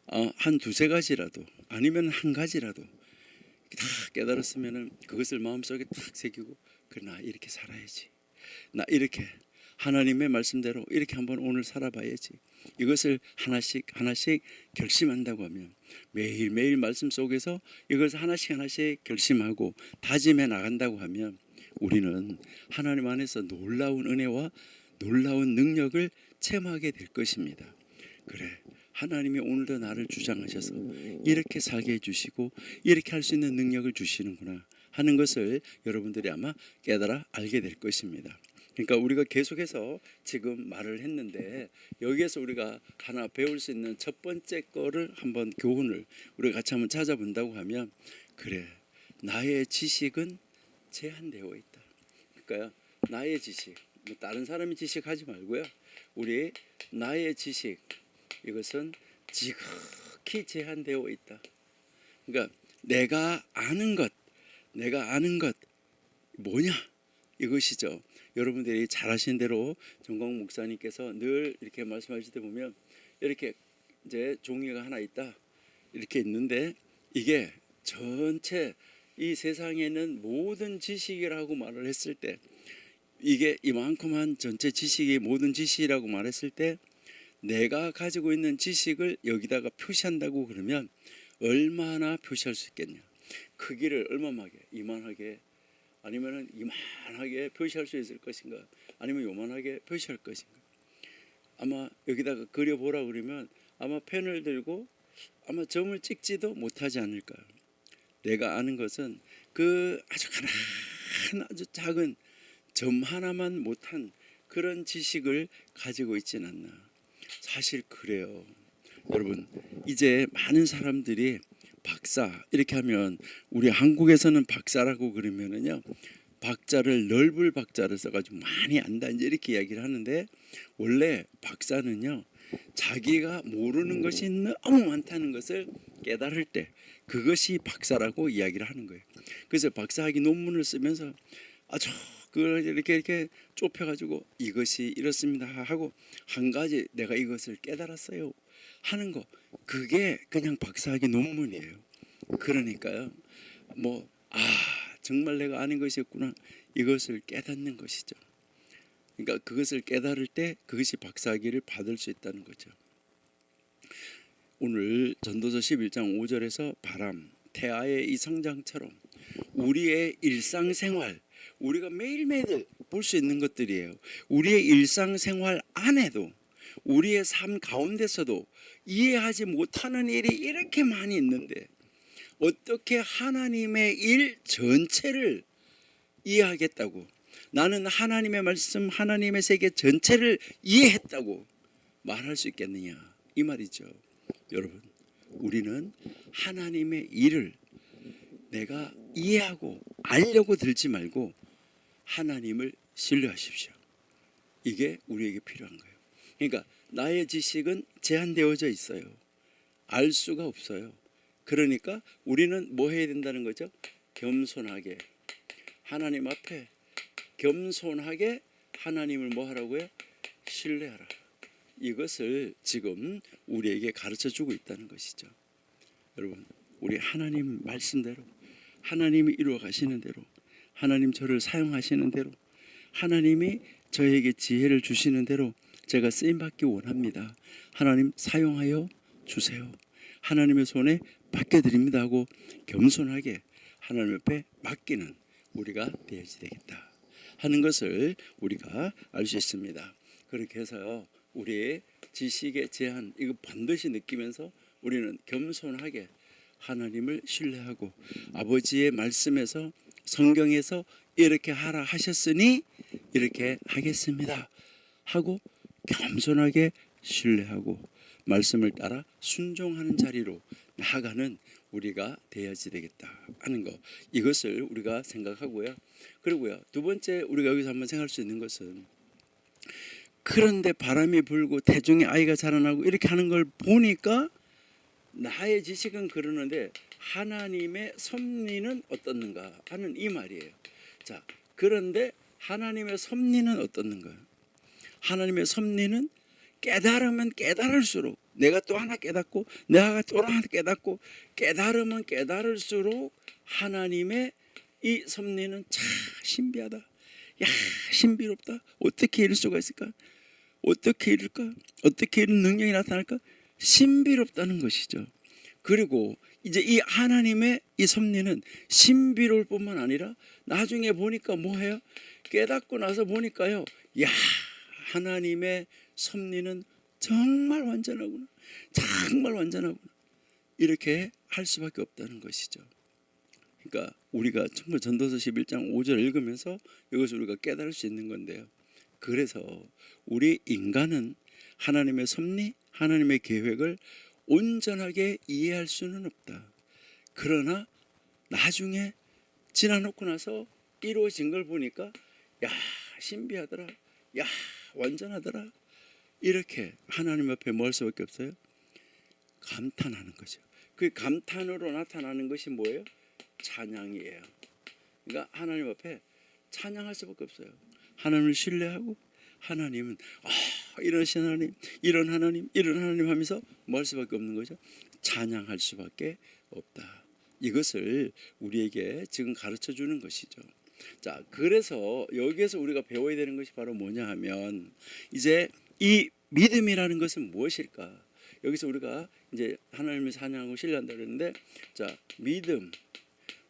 한 두세 가지라도, 아니면 한 가지라도 다 깨달았으면은 그것을 마음속에 딱 새기고, 그래, 나 이렇게 살아야지, 나 이렇게 하나님의 말씀대로 이렇게 한번 오늘 살아봐야지, 이것을 하나씩 결심한다고 하면, 매일매일 말씀 속에서 이것을 하나씩 결심하고 다짐해 나간다고 하면, 우리는 하나님 안에서 놀라운 은혜와 놀라운 능력을 체험하게 될 것입니다. 그래, 하나님이 오늘도 나를 주장하셔서 이렇게 살게 해주시고 이렇게 할 수 있는 능력을 주시는구나 하는 것을 여러분들이 아마 깨달아 알게 될 것입니다. 그러니까 우리가 계속해서 지금 말을 했는데 여기에서 우리가 하나 배울 수 있는 첫 번째 거를 한번 교훈을 우리가 같이 한번 찾아본다고 하면, 그래, 나의 지식은 제한되어 있다. 그러니까요, 나의 지식, 뭐 다른 사람의 지식 하지 말고요, 우리 나의 지식, 이것은 지극히 제한되어 있다. 그러니까 내가 아는 것 뭐냐, 이것이죠. 여러분들이 잘 아시는 대로 정광 목사님께서 늘 이렇게 말씀하실 때 보면 이렇게 이제 종이가 하나 있다, 이렇게 있는데 이게 전체 이 세상에는 모든 지식이라고 말을 했을 때, 이게 이만큼한 전체 지식이 모든 지식이라고 말했을 때 내가 가지고 있는 지식을 여기다가 표시한다고 그러면 얼마나 표시할 수 있겠냐. 크기를 얼마만하게, 이만하게, 아니면 이만하게 표시할 수 있을 것인가, 아니면 요만하게 표시할 것인가. 아마 여기다가 그려보라 그러면 아마 펜을 들고 아마 점을 찍지도 못하지 않을까. 내가 아는 것은 그 아주 가난한 아주 작은 점 하나만 못한 그런 지식을 가지고 있지는 않나. 사실 그래요. 여러분, 이제 많은 사람들이 박사 이렇게 하면, 우리 한국에서는 박사라고 그러면은요, 박자를 넓을 박자를 써가지고 많이 안다 이제 이렇게 이야기를 하는데, 원래 박사는요, 자기가 모르는 것이 너무 많다는 것을 깨달을 때 그것이 박사라고 이야기를 하는 거예요. 그래서 박사학위 논문을 쓰면서 아주 그걸 이렇게 좁혀가지고 이것이 이렇습니다 하고 한 가지 내가 이것을 깨달았어요 하는 거, 그게 그냥 박사학위 논문이에요. 그러니까요, 정말 내가 아는 것이었구나, 이것을 깨닫는 것이죠. 그러니까 그것을 깨달을 때 그것이 박사학위를 받을 수 있다는 거죠. 오늘 전도서 11장 5절에서 바람, 태아의 이 성장처럼 우리의 일상생활, 우리가 매일매일 볼 수 있는 것들이에요. 우리의 일상생활 안에도, 우리의 삶 가운데서도 이해하지 못하는 일이 이렇게 많이 있는데 어떻게 하나님의 일 전체를 이해하겠다고, 나는 하나님의 말씀, 하나님의 세계 전체를 이해했다고 말할 수 있겠느냐, 이 말이죠. 여러분, 우리는 하나님의 일을 내가 이해하고 알려고 들지 말고 하나님을 신뢰하십시오. 이게 우리에게 필요한 거예요. 그러니까 나의 지식은 제한되어져 있어요. 알 수가 없어요. 그러니까 우리는 뭐 해야 된다는 거죠? 겸손하게 하나님 앞에 겸손하게 하나님을 뭐 하라고요? 신뢰하라. 이것을 지금 우리에게 가르쳐 주고 있다는 것이죠. 여러분, 우리 하나님 말씀대로, 하나님이 이루어 가시는 대로, 하나님 저를 사용하시는 대로, 하나님이 저에게 지혜를 주시는 대로 제가 쓰임받기 원합니다. 하나님 사용하여 주세요. 하나님의 손에 맡겨드립니다 하고 겸손하게 하나님 앞에 맡기는 우리가 되어야 되겠다 하는 것을 우리가 알 수 있습니다. 그렇게 해서요, 우리의 지식의 제한, 이거 반드시 느끼면서 우리는 겸손하게 하나님을 신뢰하고 아버지의 말씀에서, 성경에서 이렇게 하라 하셨으니 이렇게 하겠습니다 하고 겸손하게 신뢰하고 말씀을 따라 순종하는 자리로 나아가는 우리가 되어야지 되겠다 하는 거, 이것을 우리가 생각하고요. 그리고요, 두 번째 우리가 여기서 한번 생각할 수 있는 것은, 그런데 바람이 불고 태중에 아이가 자라나고 이렇게 하는 걸 보니까 나의 지식은 그러는데 하나님의 섭리는 어떻는가 하는 이 말이에요. 자, 그런데 하나님의 섭리는 어떻는가? 하나님의 섭리는 깨달으면 깨달을수록, 내가 또 하나 깨닫고 내가 또 하나 깨닫고 깨달으면 깨달을수록 하나님의 이 섭리는 참 신비하다. 야, 신비롭다. 어떻게 이럴 수가 있을까? 어떻게 이럴까? 어떻게 이런 능력이 나타날까? 신비롭다는 것이죠. 그리고 이제 이 하나님의 이 섭리는 신비로울 뿐만 아니라 나중에 보니까 뭐해요? 깨닫고 나서 보니까요, 야, 하나님의 섭리는 정말 완전하구나, 정말 완전하구나, 이렇게 할 수밖에 없다는 것이죠. 그러니까 우리가 정말 전도서 11장 5절 읽으면서 이것을 우리가 깨달을 수 있는 건데요. 그래서 우리 인간은 하나님의 섭리, 하나님의 계획을 온전하게 이해할 수는 없다. 그러나 나중에 지나놓고 나서 이루어진 걸 보니까 야, 신비하더라, 야, 완전하더라, 이렇게 하나님 앞에 뭐 할 수밖에 없어요? 감탄하는 거죠. 그 감탄으로 나타나는 것이 뭐예요? 찬양이에요. 그러니까 하나님 앞에 찬양할 수밖에 없어요. 하나님을 신뢰하고 하나님은 이러신 하나님, 이런 하나님, 이런 하나님 하면서 뭐 할 수밖에 없는 거죠? 찬양할 수밖에 없다. 이것을 우리에게 지금 가르쳐 주는 것이죠. 자, 그래서 여기에서 우리가 배워야 되는 것이 바로 뭐냐 하면, 이제 이 믿음이라는 것은 무엇일까? 여기서 우리가 이제 하나님을 찬양하고 신뢰한다 그랬는데, 자, 믿음,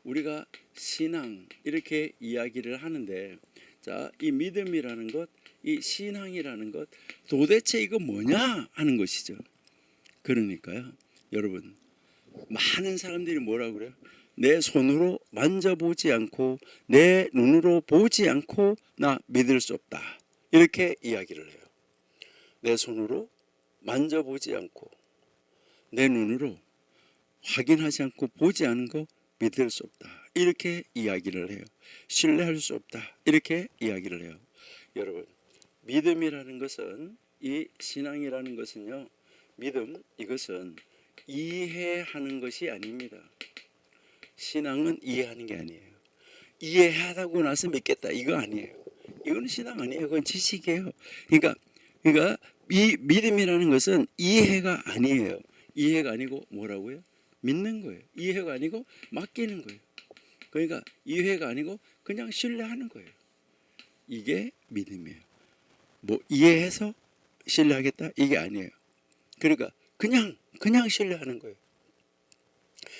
우리가 신앙 이렇게 이야기를 하는데, 자, 이 믿음이라는 것, 이 신앙이라는 것, 도대체 이거 뭐냐 하는 것이죠. 그러니까요, 여러분, 많은 사람들이 뭐라고 그래요? 내 손으로 만져보지 않고 내 눈으로 보지 않고 나 믿을 수 없다, 이렇게 이야기를 해요. 내 손으로 만져보지 않고 내 눈으로 확인하지 않고 보지 않은 거 믿을 수 없다, 이렇게 이야기를 해요. 신뢰할 수 없다, 이렇게 이야기를 해요. 여러분, 믿음이라는 것은, 이 신앙이라는 것은요, 믿음, 이것은 이해하는 것이 아닙니다. 신앙은 이해하는 게 아니에요. 이해하고 나서 믿겠다, 이거 아니에요. 이건 신앙 아니에요. 그건 지식이에요. 그러니까 이 믿음이라는 것은 이해가 아니에요. 이해가 아니고 뭐라고요? 믿는 거예요. 이해가 아니고 맡기는 거예요. 그러니까 이해가 아니고 그냥 신뢰하는 거예요. 이게 믿음이에요. 뭐 이해해서 신뢰하겠다, 이게 아니에요. 그러니까 그냥 신뢰하는 거예요.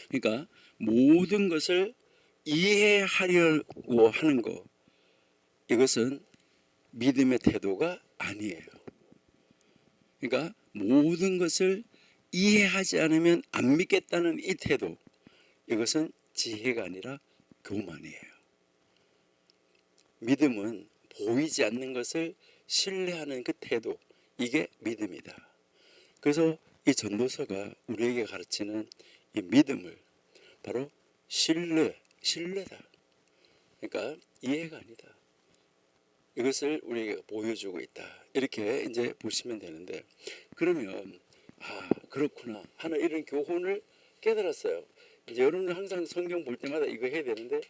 그러니까 모든 것을 이해하려고 하는 거, 이것은 믿음의 태도가 아니에요. 그러니까 모든 것을 이해하지 않으면 안 믿겠다는 이 태도, 이것은 지혜가 아니라 교만이에요. 믿음은 보이지 않는 것을 신뢰하는 그 태도, 이게 믿음이다. 그래서 이 전도서가 우리에게 가르치는 이 믿음을 바로 신뢰다. 그러니까 이해가 아니다. 이것을 우리에게 보여주고 있다, 이렇게 이제 보시면 되는데, 그러면 그렇구나 하는 이런 교훈을 깨달았어요. 이제 여러분은 항상 성경 볼 때마다 이거 해야 되는데,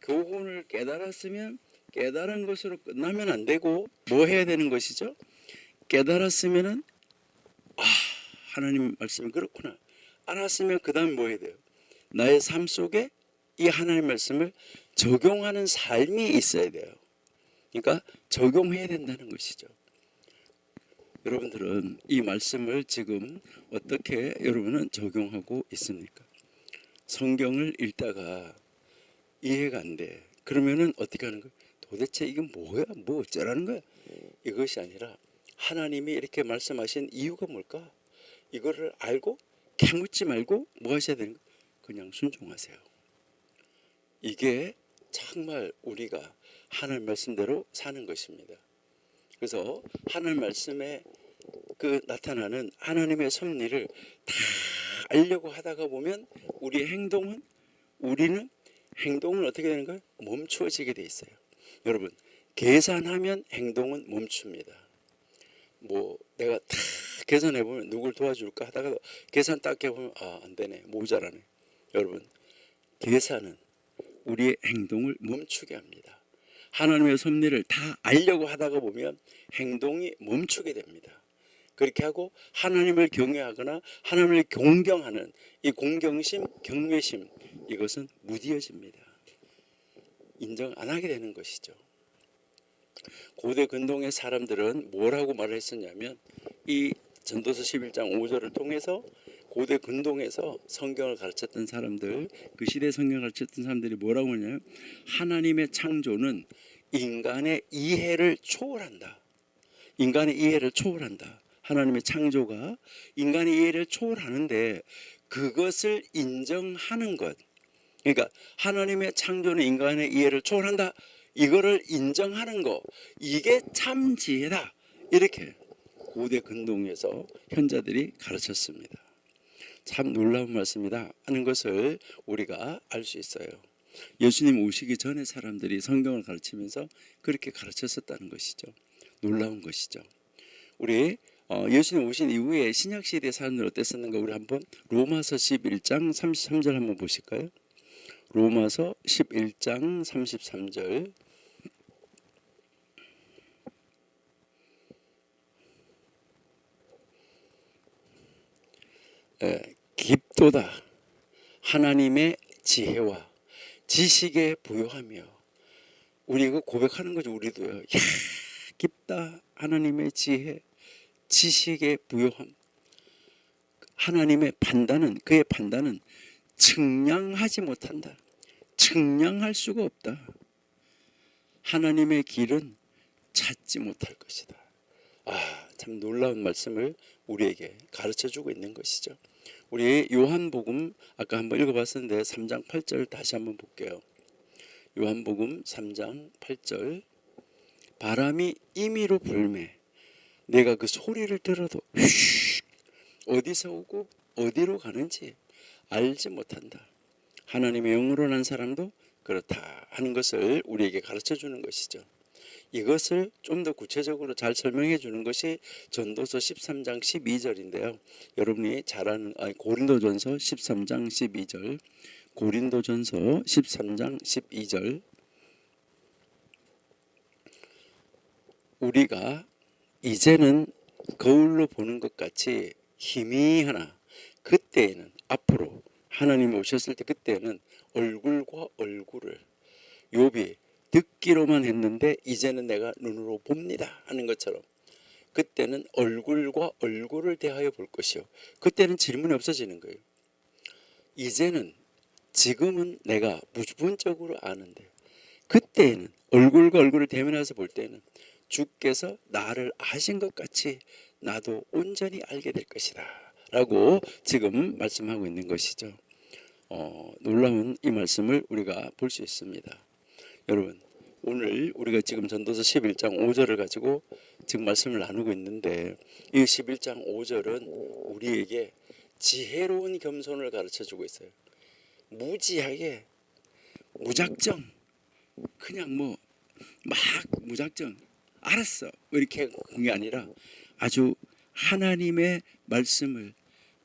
교훈을 깨달았으면 깨달은 것으로 끝나면 안 되고 뭐 해야 되는 것이죠? 깨달았으면은 하나님 말씀이 그렇구나 알았으면 그 다음에 뭐 해야 돼요? 나의 삶 속에 이 하나님 말씀을 적용하는 삶이 있어야 돼요. 그러니까 적용해야 된다는 것이죠. 여러분들은 이 말씀을 지금 어떻게 여러분은 적용하고 있습니까? 성경을 읽다가 이해가 안 돼. 그러면은 어떻게 하는 거야? 도대체 이게 뭐야? 뭐 어쩌라는 거야? 이것이 아니라 하나님이 이렇게 말씀하신 이유가 뭘까? 이거를 알고 캐묻지 말고 뭐 하셔야 되는 거야? 그냥 순종하세요. 이게 정말 우리가 하나님 말씀대로 사는 것입니다. 그래서 하나님 말씀에 그 나타나는 하나님의 섭리를 다 알려고 하다가 보면 우리는 행동은 어떻게 되는 거예요? 멈추어지게 돼 있어요. 여러분, 계산하면 행동은 멈춥니다. 뭐 내가 다 계산해 보면 누굴 도와줄까 하다가 계산 딱 해보면 안 되네, 모자라네. 여러분, 계산은 우리의 행동을 멈추게 합니다. 하나님의 섭리를 다 알려고 하다가 보면 행동이 멈추게 됩니다. 그렇게 하고 하나님을 경외하거나 하나님을 존경하는 이 공경심, 경외심, 이것은 무디어집니다. 인정 안 하게 되는 것이죠. 고대 근동의 사람들은 뭐라고 말을 했었냐면, 이 전도서 11장 5절을 통해서 고대 근동에서 성경을 가르쳤던 사람들, 그 시대 성경을 가르쳤던 사람들이 뭐라고 하냐면, 하나님의 창조는 인간의 이해를 초월한다. 인간의 이해를 초월한다. 하나님의 창조가 인간의 이해를 초월하는데 그것을 인정하는 것. 그러니까 하나님의 창조는 인간의 이해를 초월한다. 이거를 인정하는 거. 이게 참 지혜다. 이렇게 고대 근동에서 현자들이 가르쳤습니다. 참 놀라운 말씀이다 하는 것을 우리가 알 수 있어요. 예수님 오시기 전에 사람들이 성경을 가르치면서 그렇게 가르쳤었다는 것이죠. 놀라운 것이죠. 우리 예수님 오신 이후에 신약시대 사람들 어땠었는가 우리 한번 로마서 11장 33절 한번 보실까요? 로마서 11장 33절 깊도다 하나님의 지혜와 지식에 부요하며 우리 이거 고백하는 거죠. 우리도요. 야, 깊다 하나님의 지혜 지식에 부요함. 하나님의 판단은 그의 판단은 측량하지 못한다. 측량할 수가 없다. 하나님의 길은 찾지 못할 것이다. 참 놀라운 말씀을 우리에게 가르쳐주고 있는 것이죠. 우리 요한복음 아까 한번 읽어봤었는데 3장 8절 다시 한번 볼게요. 요한복음 3장 8절 바람이 임의로 불매 내가 그 소리를 들어도 어디서 오고 어디로 가는지 알지 못한다. 하나님의 영으로 난 사람도 그렇다 하는 것을 우리에게 가르쳐주는 것이죠. 이것을 좀 더 구체적으로 잘 설명해 주는 것이 전도서 13장 12절인데요. 여러분이 잘 아는 고린도전서 13장 12절 고린도전서 13장 12절 우리가 이제는 거울로 보는 것 같이 희미하나 그때에는 앞으로 하나님 오셨을 때 그때는 얼굴과 얼굴을 욥이 듣기로만 했는데 이제는 내가 눈으로 봅니다 하는 것처럼 그때는 얼굴과 얼굴을 대하여 볼 것이요. 그때는 질문이 없어지는 거예요. 이제는 지금은 내가 무분적으로 아는데 그때에는 얼굴과 얼굴을 대면해서 볼 때는 주께서 나를 아신 것 같이 나도 온전히 알게 될 것이다 라고 지금 말씀하고 있는 것이죠. 놀라운 이 말씀을 우리가 볼 수 있습니다. 여러분 오늘 우리가 지금 전도서 11장 5절을 가지고 지금 말씀을 나누고 있는데 이 11장 5절은 우리에게 지혜로운 겸손을 가르쳐주고 있어요. 무지하게 무작정 그냥 막 무작정 알았어 이렇게 그게 아니라 아주 하나님의 말씀을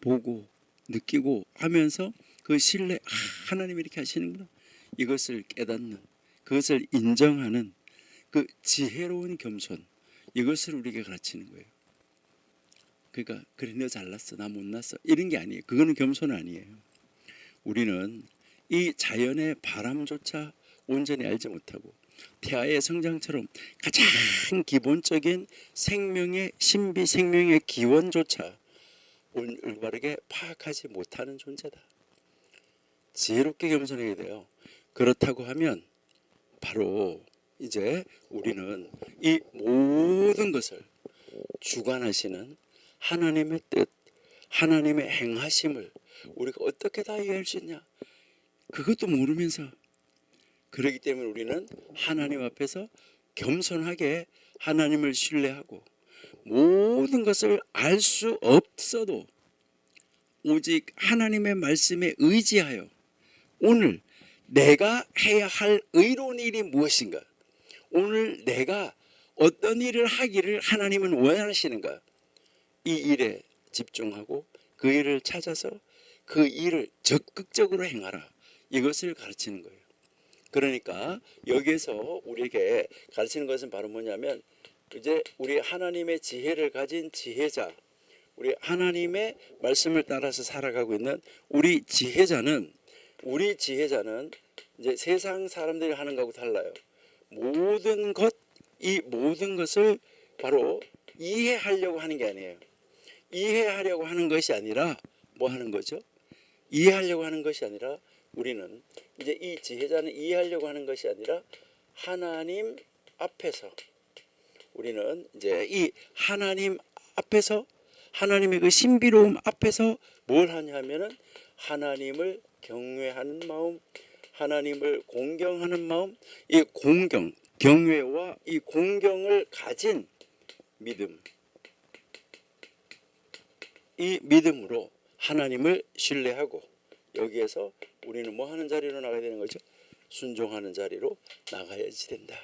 보고 느끼고 하면서 그 신뢰 하나님이 이렇게 하시는구나 이것을 깨닫는 그것을 인정하는 그 지혜로운 겸손 이것을 우리에게 가르치는 거예요. 그러니까 그래 너 잘났어 나 못났어 이런 게 아니에요. 그거는 겸손 아니에요. 우리는 이 자연의 바람조차 온전히 알지 못하고 태아의 성장처럼 가장 기본적인 생명의 신비 생명의 기원조차 올바르게 파악하지 못하는 존재다. 지혜롭게 겸손해야 돼요. 그렇다고 하면 바로 이제 우리는 이 모든 것을 주관하시는 하나님의 뜻, 하나님의 행하심을 우리가 어떻게 다 이해할 수 있냐? 그것도 모르면서 그렇기 때문에 우리는 하나님 앞에서 겸손하게 하나님을 신뢰하고 모든 것을 알 수 없어도 오직 하나님의 말씀에 의지하여 오늘 내가 해야 할 의로운 일이 무엇인가? 오늘 내가 어떤 일을 하기를 하나님은 원하시는가? 이 일에 집중하고 그 일을 찾아서 그 일을 적극적으로 행하라. 이것을 가르치는 거예요. 그러니까 여기에서 우리에게 가르치는 것은 바로 뭐냐면 이제 우리 하나님의 지혜를 가진 지혜자, 우리 하나님의 말씀을 따라서 살아가고 있는 우리 지혜자는 이제 세상 사람들이 하는 거하고 달라요. 이 모든 것을 바로 이해하려고 하는 게 아니에요. 이해하려고 하는 것이 아니라 뭐 하는 거죠? 이해하려고 하는 것이 아니라 우리는 이제 이 지혜자는 이해하려고 하는 것이 아니라 하나님 앞에서 우리는 이제 이 하나님 앞에서 하나님의 그 신비로움 앞에서 뭘 하냐면은 하나님을 경외하는 마음, 하나님을 공경하는 마음, 이 공경, 경외와 이 공경을 가진 믿음, 이 믿음으로 하나님을 신뢰하고 여기에서 우리는 뭐 하는 자리로 나가야 되는 거죠? 순종하는 자리로 나가야지 된다.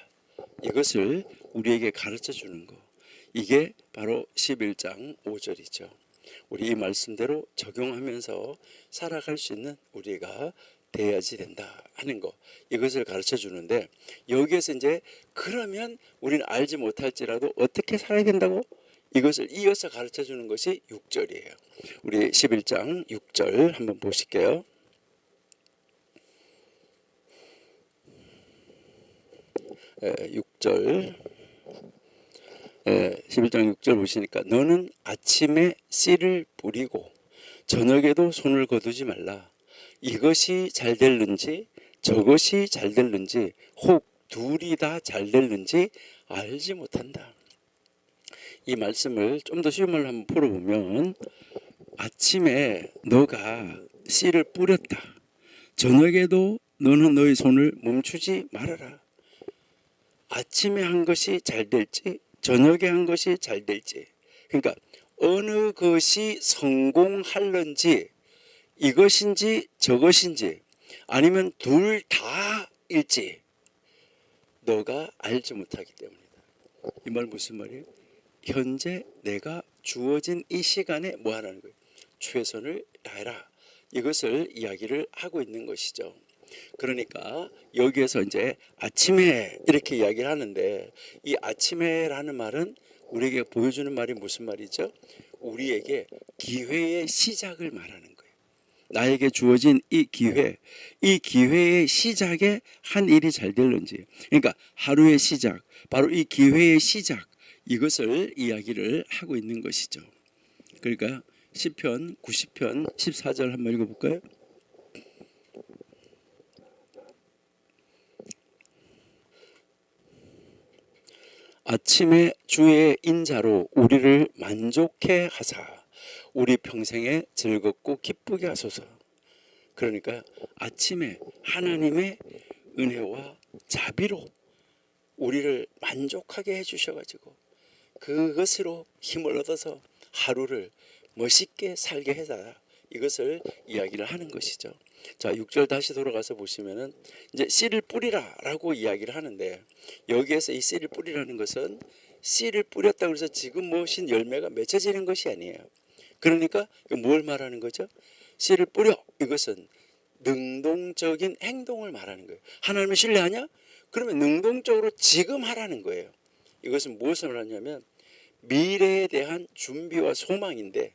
이것을 우리에게 가르쳐 주는 거. 이게 바로 11장 5절이죠. 우리 이 말씀대로 적용하면서 살아갈 수 있는 우리가 돼야지 된다 하는 거. 이것을 가르쳐 주는데 여기에서 이제 그러면 우리는 알지 못할지라도 어떻게 살아야 된다고? 이것을 이어서 가르쳐 주는 것이 6절이에요. 우리 11장 6절 한번 보실게요. 6절 11장 6절 보시니까 너는 아침에 씨를 뿌리고 저녁에도 손을 거두지 말라. 이것이 잘 될는지 저것이 잘 될는지 혹 둘이 다 잘 될는지 알지 못한다. 이 말씀을 좀 더 쉬운 말로 한번 풀어보면 아침에 너가 씨를 뿌렸다. 저녁에도 너는 너의 손을 멈추지 말아라. 아침에 한 것이 잘 될지 저녁에 한 것이 잘 될지, 그러니까 어느 것이 성공할런지 이것인지 저것인지 아니면 둘 다일지 너가 알지 못하기 때문이다. 이 말 무슨 말이에요? 현재 내가 주어진 이 시간에 뭐 하라는 거예요? 최선을 다해라. 이것을 이야기를 하고 있는 것이죠. 그러니까 여기에서 이제 아침에 이렇게 이야기를 하는데 이 아침에라는 말은 우리에게 보여주는 말이 무슨 말이죠? 우리에게 기회의 시작을 말하는 거예요. 나에게 주어진 이 기회의 시작에 한 일이 잘 될는지, 그러니까 하루의 시작, 바로 이 기회의 시작, 이것을 이야기를 하고 있는 것이죠. 그러니까 시편 90편 14절 한번 읽어볼까요? 아침에 주의 인자로 우리를 만족해 하사 우리 평생에 즐겁고 기쁘게 하소서. 그러니까 아침에 하나님의 은혜와 자비로 우리를 만족하게 해주셔가지고 그것으로 힘을 얻어서 하루를 멋있게 살게 해달라. 이것을 이야기를 하는 것이죠. 자, 6절 다시 돌아가서 보시면은 이제 씨를 뿌리라 라고 이야기를 하는데 여기에서 이 씨를 뿌리라는 것은 씨를 뿌렸다고 해서 지금 무엇인 열매가 맺혀지는 것이 아니에요. 그러니까 뭘 말하는 거죠? 씨를 뿌려. 이것은 능동적인 행동을 말하는 거예요. 하나님을 신뢰하냐? 그러면 능동적으로 지금 하라는 거예요. 이것은 무엇을 말하냐면 미래에 대한 준비와 소망인데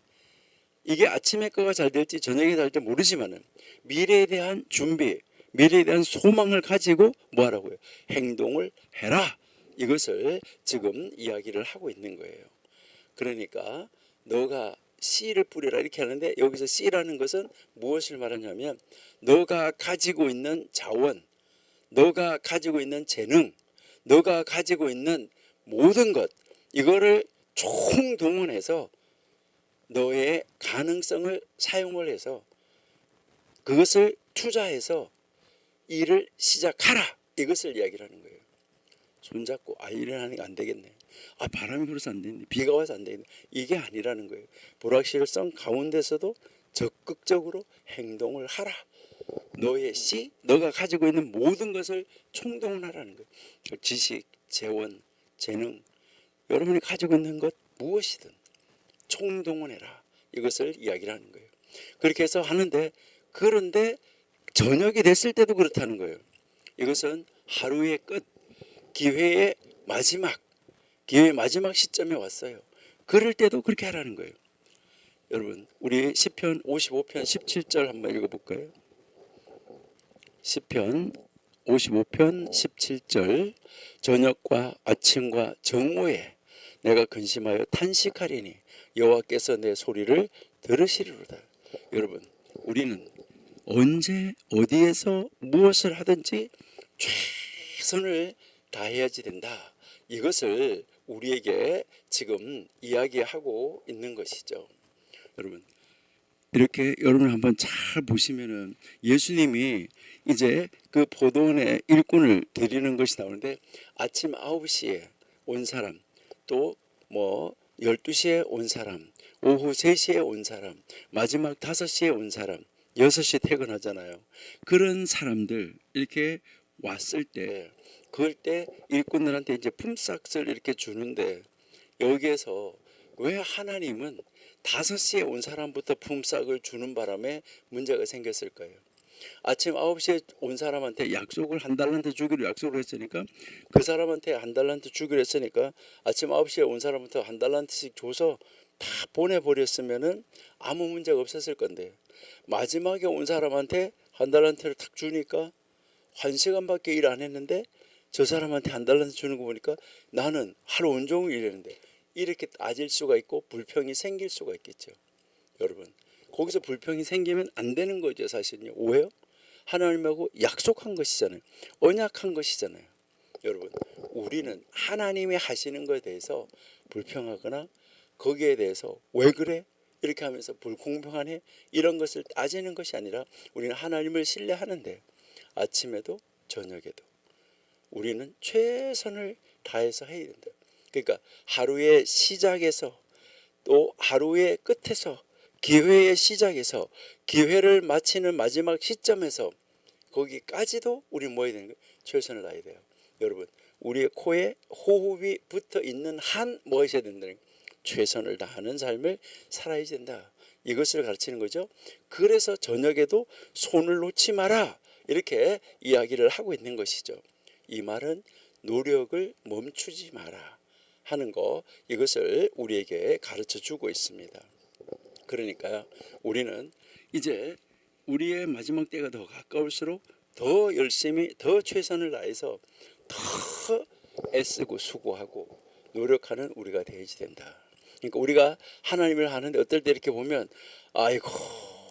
이게 아침에 거가 잘 될지 저녁에 잘 될지 모르지만은 미래에 대한 준비, 미래에 대한 소망을 가지고 뭐 하라고요? 행동을 해라. 이것을 지금 이야기를 하고 있는 거예요. 그러니까 너가 씨를 뿌리라 이렇게 하는데 여기서 씨라는 것은 무엇을 말하냐면 너가 가지고 있는 자원, 너가 가지고 있는 재능, 너가 가지고 있는 모든 것, 이거를 총동원해서 너의 가능성을 사용을 해서 그것을 투자해서 일을 시작하라. 이것을 이야기를 하는 거예요. 손잡고 일을 하는 게 안 되겠네. 바람이 불어서 안 되겠네. 비가 와서 안 되겠네. 이게 아니라는 거예요. 불확실성 가운데서도 적극적으로 행동을 하라. 너의 씨, 너가 가지고 있는 모든 것을 총동원하라는 거예요. 지식, 재원, 재능, 여러분이 가지고 있는 것 무엇이든 총동원해라. 이것을 이야기를 하는 거예요. 그렇게 해서 하는데 그런데 저녁이 됐을 때도 그렇다는 거예요. 이것은 하루의 끝, 기회의 마지막 시점에 왔어요. 그럴 때도 그렇게 하라는 거예요. 여러분 우리 시편 55편 17절 한번 읽어볼까요? 시편 55편 17절 저녁과 아침과 정오에 내가 근심하여 탄식하리니 여호와께서 내 소리를 들으시리로다. 여러분 우리는 언제 어디에서 무엇을 하든지 최선을 다해야지 된다. 이것을 우리에게 지금 이야기하고 있는 것이죠. 여러분, 이렇게 여러분 한번 잘 보시면은 예수님이 이제 그 포도원에 일꾼을 드리는 것이 나오는데 아침 9시에 온 사람, 또 뭐 12시에 온 사람, 오후 3시에 온 사람, 마지막 5시에 온 사람, 6시 퇴근하잖아요. 그런 사람들 이렇게 왔을 때 그럴 때 일꾼들한테 이제 품삯을 이렇게 주는데 여기에서 왜 하나님은 5시에 온 사람부터 품삯을 주는 바람에 문제가 생겼을까요? 아침 9시에 온 사람한테 약속을 한 달란트 주기로 약속을 했으니까 그 사람한테 한 달란트 주기로 했으니까 아침 9시에 온 사람부터 한 달란트씩 줘서 다 보내버렸으면은 아무 문제가 없었을 건데 마지막에 온 사람한테 한 달란트를 탁 주니까 1시간밖에 일 안 했는데 저 사람한테 한 달란트 주는 거 보니까 나는 하루 온종일 일했는데 이렇게 따질 수가 있고 불평이 생길 수가 있겠죠. 여러분, 거기서 불평이 생기면 안 되는 거죠. 사실은요. 왜요? 하나님하고 약속한 것이잖아요. 언약한 것이잖아요. 여러분, 우리는 하나님이 하시는 것에 대해서 불평하거나 거기에 대해서 왜 그래? 이렇게 하면서 불공평하네? 이런 것을 따지는 것이 아니라 우리는 하나님을 신뢰하는데 아침에도 저녁에도 우리는 최선을 다해서 해야 된다. 그러니까 하루의 시작에서 또 하루의 끝에서 기회의 시작에서 기회를 마치는 마지막 시점에서 거기까지도 우리 뭐 해야 되는 거예요? 최선을 다해야 돼요. 여러분, 우리의 코에 호흡이 붙어 있는 한 뭐 하셔야 된다는 거예요? 최선을 다하는 삶을 살아야 된다. 이것을 가르치는 거죠. 그래서 저녁에도 손을 놓지 마라 이렇게 이야기를 하고 있는 것이죠. 이 말은 노력을 멈추지 마라 하는 거, 이것을 우리에게 가르쳐 주고 있습니다. 그러니까요, 우리는 이제 우리의 마지막 때가 더 가까울수록 더 열심히 더 최선을 다해서 더 애쓰고 수고하고 노력하는 우리가 되어야 된다. 그러니까 우리가 하나님을 하는데 어떨 때 이렇게 보면 아이고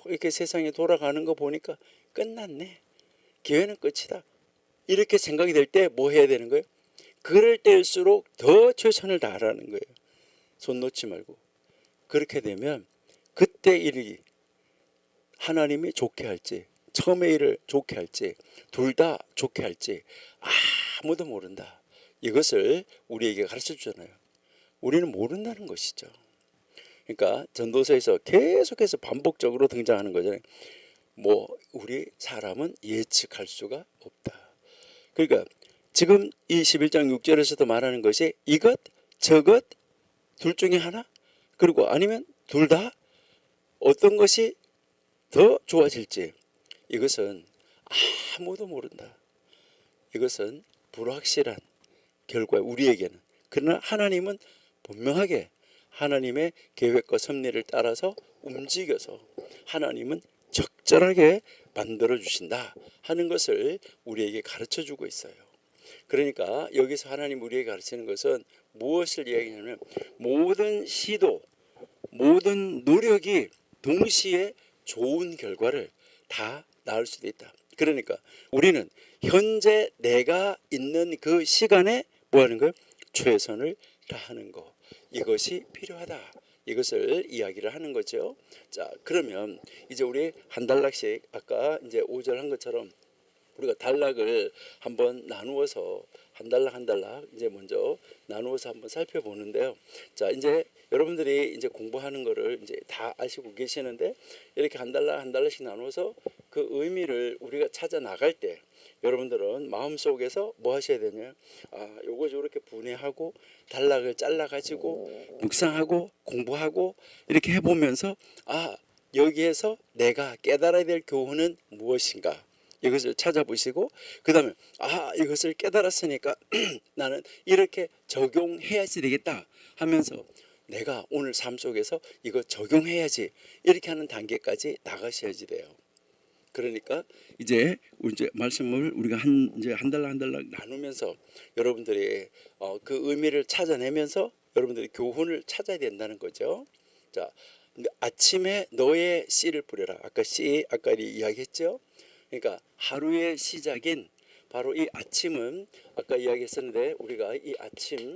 이렇게 세상이 돌아가는 거 보니까 끝났네, 기회는 끝이다, 이렇게 생각이 될 때 뭐 해야 되는 거예요? 그럴 때일수록 더 최선을 다하라는 거예요. 손 놓지 말고. 그렇게 되면 그때 일이 하나님이 좋게 할지 처음에 일을 좋게 할지 둘 다 좋게 할지 아무도 모른다. 이것을 우리에게 가르쳐 주잖아요. 우리는 모른다는 것이죠. 그러니까 전도서에서 계속해서 반복적으로 등장하는 거잖아요. 뭐 우리 사람은 예측할 수가 없다. 그러니까 지금 이 11장 6절에서도 말하는 것이 이것 저것 둘 중에 하나, 그리고 아니면 둘 다 어떤 것이 더 좋아질지 이것은 아무도 모른다. 이것은 불확실한 결과에 우리에게는. 그러나 하나님은 분명하게 하나님의 계획과 섭리를 따라서 움직여서 하나님은 적절하게 만들어 주신다 하는 것을 우리에게 가르쳐 주고 있어요. 그러니까 여기서 하나님 우리에게 가르치는 것은 무엇을 이야기하냐면 모든 시도 모든 노력이 동시에 좋은 결과를 다 낳을 수도 있다. 그러니까 우리는 현재 내가 있는 그 시간에 뭐 하는 거예요? 최선을 다하는 거, 이것이 필요하다. 이것을 이야기를 하는 거죠. 자, 그러면 이제 우리 한 단락씩 아까 이제 5절 한 것처럼 우리가 단락을 한번 나누어서 한 단락 한 단락 이제 먼저 나누어서 한번 살펴보는데요. 자, 이제 여러분들이 이제 공부하는 거를 이제 다 아시고 계시는데 이렇게 한 단락 한 단락씩 나누어서 그 의미를 우리가 찾아 나갈 때 여러분들은 마음속에서 뭐 하셔야 되냐? 요거 저렇게 분해하고 단락을 잘라 가지고 묵상하고 공부하고 이렇게 해 보면서 여기에서 내가 깨달아야 될 교훈은 무엇인가? 이것을 찾아보시고 그 다음에 이것을 깨달았으니까 나는 이렇게 적용해야지 되겠다 하면서 내가 오늘 삶 속에서 이거 적용해야지 이렇게 하는 단계까지 나가셔야지 돼요. 그러니까 이제 말씀을 우리가 이제 한 달락 한 달락 나누면서 여러분들이 그 의미를 찾아내면서 여러분들이 교훈을 찾아야 된다는 거죠. 자, 근데 아침에 너의 씨를 뿌려라. 아까 이야기했죠. 그러니까 하루의 시작인 바로 이 아침은 아까 이야기했었는데 우리가 이 아침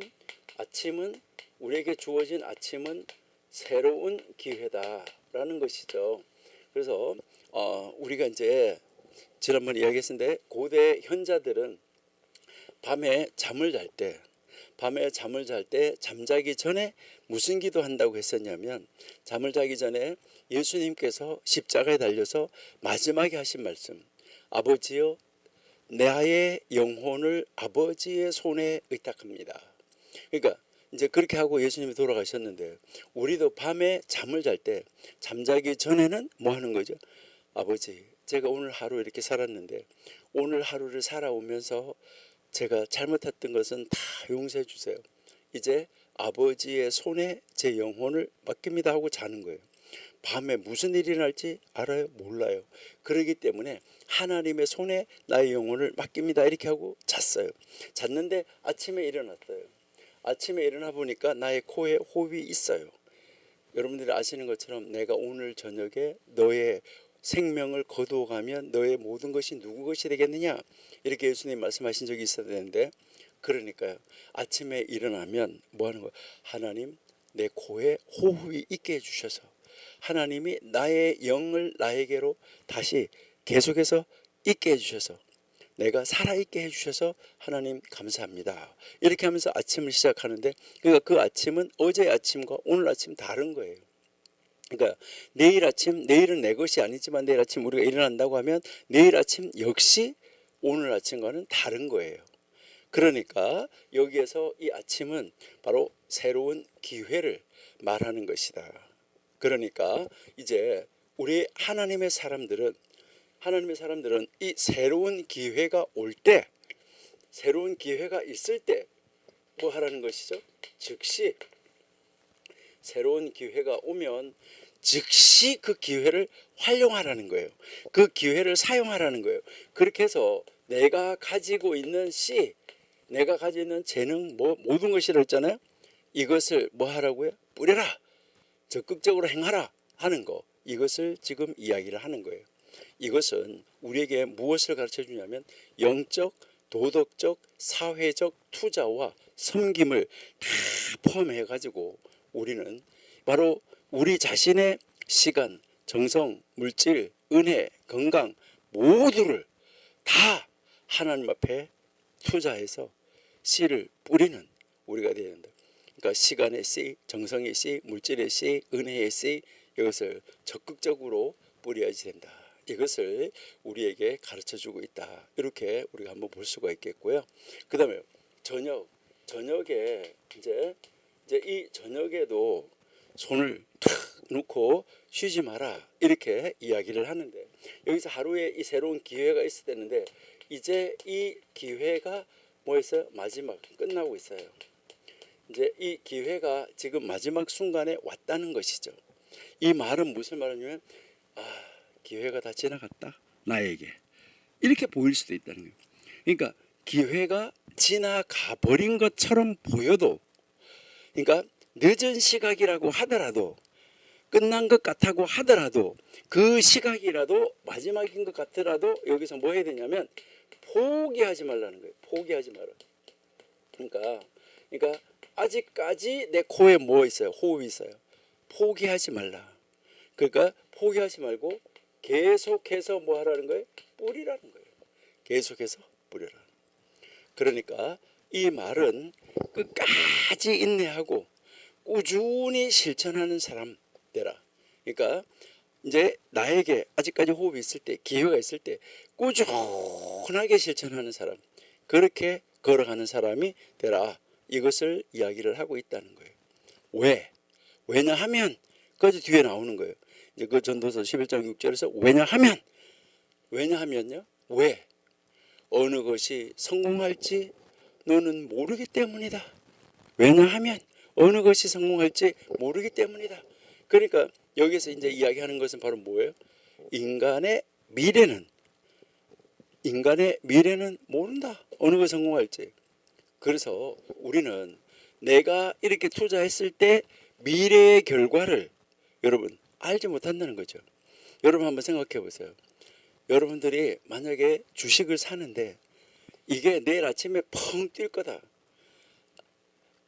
아침은 우리에게 주어진 아침은 새로운 기회다라는 것이죠. 그래서 우리가 이제 지난번에 이야기했는데 고대 현자들은 밤에 잠을 잘 때 잠자기 전에 무슨 기도한다고 했었냐면 잠을 자기 전에 예수님께서 십자가에 달려서 마지막에 하신 말씀, 아버지여 나의 영혼을 아버지의 손에 의탁합니다. 그러니까 이제 그렇게 하고 예수님이 돌아가셨는데 우리도 밤에 잠을 잘 때 잠자기 전에는 뭐 하는 거죠? 아버지, 제가 오늘 하루 이렇게 살았는데 오늘 하루를 살아오면서 제가 잘못했던 것은 다 용서해 주세요. 이제 아버지의 손에 제 영혼을 맡깁니다 하고 자는 거예요. 밤에 무슨 일이 날지 알아요? 몰라요. 그러기 때문에 하나님의 손에 나의 영혼을 맡깁니다 이렇게 하고 잤어요. 잤는데 아침에 일어났어요. 아침에 일어나 보니까 나의 코에 호흡이 있어요. 여러분들이 아시는 것처럼 내가 오늘 저녁에 너의 생명을 거두어가면 너의 모든 것이 누구 것이 되겠느냐 이렇게 예수님 말씀하신 적이 있어야 되는데, 그러니까요 아침에 일어나면 뭐 하는 거예요? 하나님 내 코에 호흡이 있게 해주셔서 하나님이 나의 영을 나에게로 다시 계속해서 있게 해주셔서 내가 살아있게 해주셔서 하나님 감사합니다 이렇게 하면서 아침을 시작하는데, 그러니까 그 아침은 어제 아침과 오늘 아침 다른 거예요. 그러니까 내일 아침, 내일은 내 것이 아니지만 내일 아침 우리가 일어난다고 하면 내일 아침 역시 오늘 아침과는 다른 거예요. 그러니까 여기에서 이 아침은 바로 새로운 기회를 말하는 것이다. 그러니까 이제 우리 하나님의 사람들은 이 새로운 기회가 올 때, 새로운 기회가 있을 때 뭐 하라는 것이죠? 즉시 새로운 기회가 오면 즉시 그 기회를 활용하라는 거예요. 그 기회를 사용하라는 거예요. 그렇게 해서 내가 가지고 있는 씨, 내가 가지고 있는 재능, 뭐 모든 것이라 했잖아요. 이것을 뭐 하라고요? 뿌려라, 적극적으로 행하라 하는 거, 이것을 지금 이야기를 하는 거예요. 이것은 우리에게 무엇을 가르쳐 주냐면 영적, 도덕적, 사회적 투자와 섬김을 다 포함해 가지고 우리는 바로 우리 자신의 시간, 정성, 물질, 은혜, 건강 모두를 다 하나님 앞에 투자해서 씨를 뿌리는 우리가 되어야 된다. 그러니까 시간의 씨, 정성의 씨, 물질의 씨, 은혜의 씨, 이것을 적극적으로 뿌려야지 된다. 이것을 우리에게 가르쳐주고 있다. 이렇게 우리가 한번 볼 수가 있겠고요. 그 다음에 저녁에 이제 이 저녁에도 손을 탁 놓고 쉬지 마라 이렇게 이야기를 하는데, 여기서 하루에 이 새로운 기회가 있었는데 이제 이 기회가 뭐였어요? 마지막 끝나고 있어요. 이제 이 기회가 지금 마지막 순간에 왔다는 것이죠. 이 말은 무슨 말이냐면 기회가 다 지나갔다 나에게, 이렇게 보일 수도 있다는 거예요. 그러니까 기회가 지나가 버린 것처럼 보여도, 그러니까 늦은 시각이라고 하더라도, 끝난 것 같다고 하더라도, 그 시각이라도 마지막인 것 같더라도 여기서 뭐 해야 되냐면 포기하지 말라는 거예요. 포기하지 마라. 그러니까 아직까지 내 코에 뭐 있어요? 호흡이 있어요. 포기하지 말라. 그러니까 포기하지 말고 계속해서 뭐 하라는 거예요? 뿌리라는 거예요. 계속해서 뿌려라. 그러니까 이 말은 끝까지 인내하고 꾸준히 실천하는 사람 되라. 그러니까 이제 나에게 아직까지 호흡이 있을 때, 기회가 있을 때 꾸준하게 실천하는 사람, 그렇게 걸어가는 사람이 되라. 이것을 이야기를 하고 있다는 거예요. 왜? 왜냐하면 그까지 뒤에 나오는 거예요. 이제 그 전도서 11장 6절에서 왜냐하면요. 왜? 어느 것이 성공할지 너는 모르기 때문이다. 왜냐하면 어느 것이 성공할지 모르기 때문이다. 그러니까 여기서 이제 이야기하는 것은 바로 뭐예요? 인간의 미래는 모른다. 어느 것이 성공할지. 그래서 우리는 내가 이렇게 투자했을 때 미래의 결과를 여러분 알지 못한다는 거죠. 여러분 한번 생각해 보세요. 여러분들이 만약에 주식을 사는데 이게 내일 아침에 펑 뛸 거다.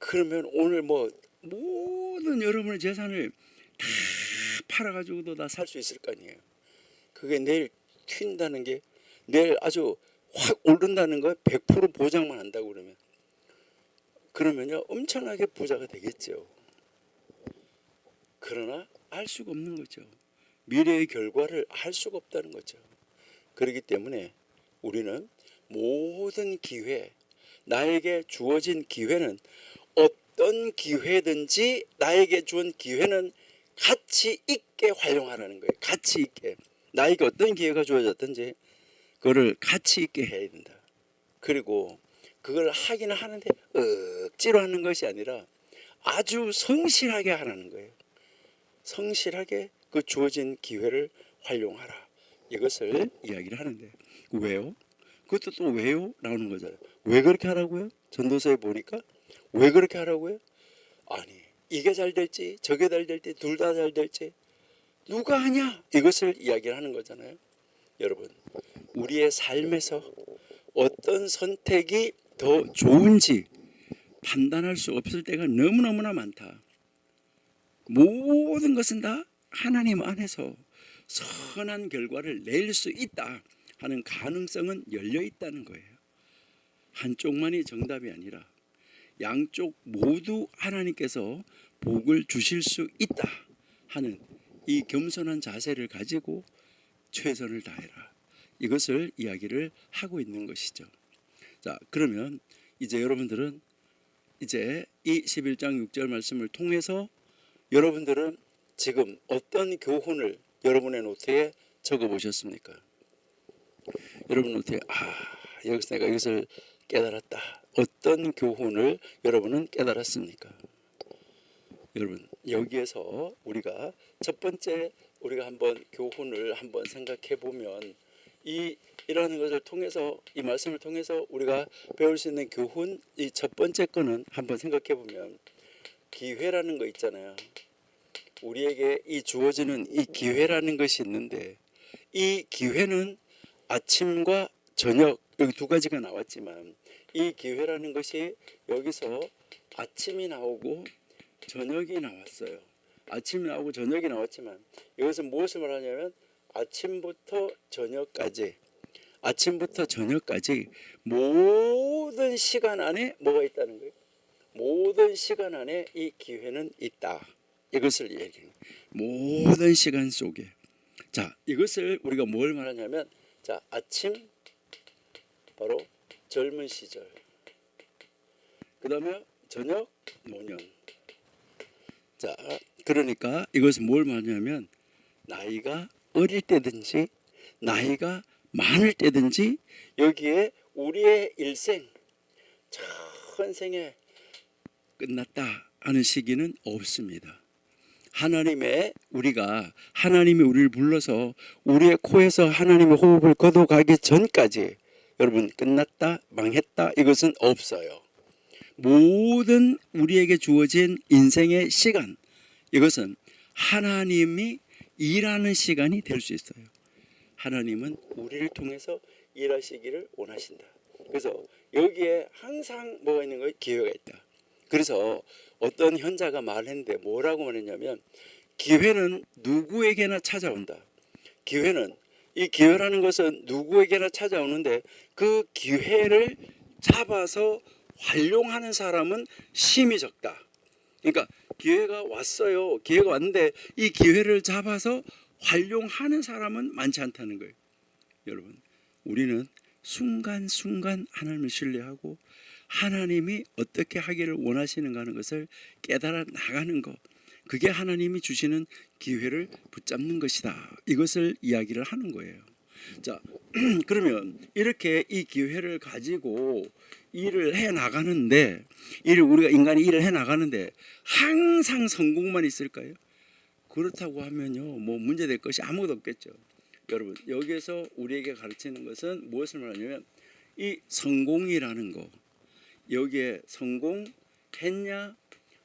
그러면 오늘 뭐 모든 여러분의 재산을 다 팔아가지고도 다 살 수 있을 거 아니에요. 그게 내일 튄다는 게, 내일 아주 확 오른다는 거 100% 보장만 한다고 그러면요 엄청나게 부자가 되겠죠. 그러나 알 수가 없는 거죠. 미래의 결과를 알 수가 없다는 거죠. 그렇기 때문에 우리는 모든 기회, 나에게 주어진 기회는, 어떤 기회든지 나에게 주은 기회는 가치 있게 활용하라는 거예요. 가치 있게. 나에게 어떤 기회가 주어졌든지 그거를 가치 있게 해야 된다. 그리고 그걸 하기는 하는데 억지로 하는 것이 아니라 아주 성실하게 하라는 거예요. 성실하게 그 주어진 기회를 활용하라. 이것을 이야기를 하는데, 왜요? 그것도 또 왜요? 나오는 거잖아요. 왜 그렇게 하라고요? 전도서에 보니까 왜 그렇게 하라고요? 아니, 이게 잘 될지 저게 잘 될지 둘 다 잘 될지 누가 하냐? 이것을 이야기를 하는 거잖아요. 여러분, 우리의 삶에서 어떤 선택이 더 좋은지 판단할 수 없을 때가 너무너무나 많다. 모든 것은 다 하나님 안에서 선한 결과를 낼 수 있다 하는 가능성은 열려 있다는 거예요. 한쪽만이 정답이 아니라 양쪽 모두 하나님께서 복을 주실 수 있다 하는 이 겸손한 자세를 가지고 최선을 다해라. 이것을 이야기를 하고 있는 것이죠. 자, 그러면 이제 여러분들은 이제 이 11장 6절 말씀을 통해서 여러분들은 지금 어떤 교훈을 여러분의 노트에 적어 보셨습니까? 여러분 노트에 여기서 내가 이것을 깨달았다. 어떤 교훈을 여러분은 깨달았습니까? 여러분, 여기에서 우리가 첫 번째 우리가 한번 교훈을 한번 생각해 보면, 이러한 것을 통해서, 이 말씀을 통해서 우리가 배울 수 있는 교훈, 이 첫 번째 거는 한번 생각해 보면, 기회라는 거 있잖아요. 우리에게 이 주어지는 이 기회라는 것이 있는데, 이 기회는 아침과 저녁, 여기 두 가지가 나왔지만, 이 기회라는 것이 여기서 아침이 나오고 저녁이 나왔어요. 아침이 나오고 저녁이 나왔지만, 이것은 무엇을 말하냐면 아침부터 저녁까지 모든 시간 안에 뭐가 있다는 거예요. 모든 시간 안에 이 기회는 있다. 이것을 얘기해요. 모든 시간 속에. 자, 이것을 우리가 뭘 말하냐면, 자, 아침, 바로 젊은 시절, 그 다음에 저녁, 노년. 자, 그러니까 이것은 뭘 말하냐면, 나이가 어릴 때든지 나이가 많을 때든지 여기에 우리의 일생, 전생에 끝났다 하는 시기는 없습니다. 하나님이 우리를 불러서 우리의 코에서 하나님의 호흡을 걷어가기 전까지 여러분 끝났다, 망했다, 이것은 없어요. 모든 우리에게 주어진 인생의 시간, 이것은 하나님이 일하는 시간이 될 수 있어요. 하나님은 우리를 통해서 일하시기를 원하신다. 그래서 여기에 항상 뭐가 있는 거예요? 기회가 있다. 그래서 어떤 현자가 말했는데 뭐라고 말했냐면, 기회는 누구에게나 찾아온다. 이 기회라는 것은 누구에게나 찾아오는데, 그 기회를 잡아서 활용하는 사람은 심히 적다. 그러니까 기회가 왔어요. 기회가 왔는데 이 기회를 잡아서 활용하는 사람은 많지 않다는 거예요. 여러분, 우리는 순간순간 하나님을 신뢰하고 하나님이 어떻게 하기를 원하시는가 하는 것을 깨달아 나가는 것, 그게 하나님이 주시는 기회를 붙잡는 것이다. 이것을 이야기를 하는 거예요. 자, 그러면 이렇게 이 기회를 가지고 일을 해 나가는데, 우리가 인간이 일을 해 나가는데 항상 성공만 있을까요? 그렇다고 하면요, 뭐 문제될 것이 아무것도 없겠죠. 여러분, 여기에서 우리에게 가르치는 것은 무엇을 말하냐면, 이 성공이라는 거, 여기에 성공했냐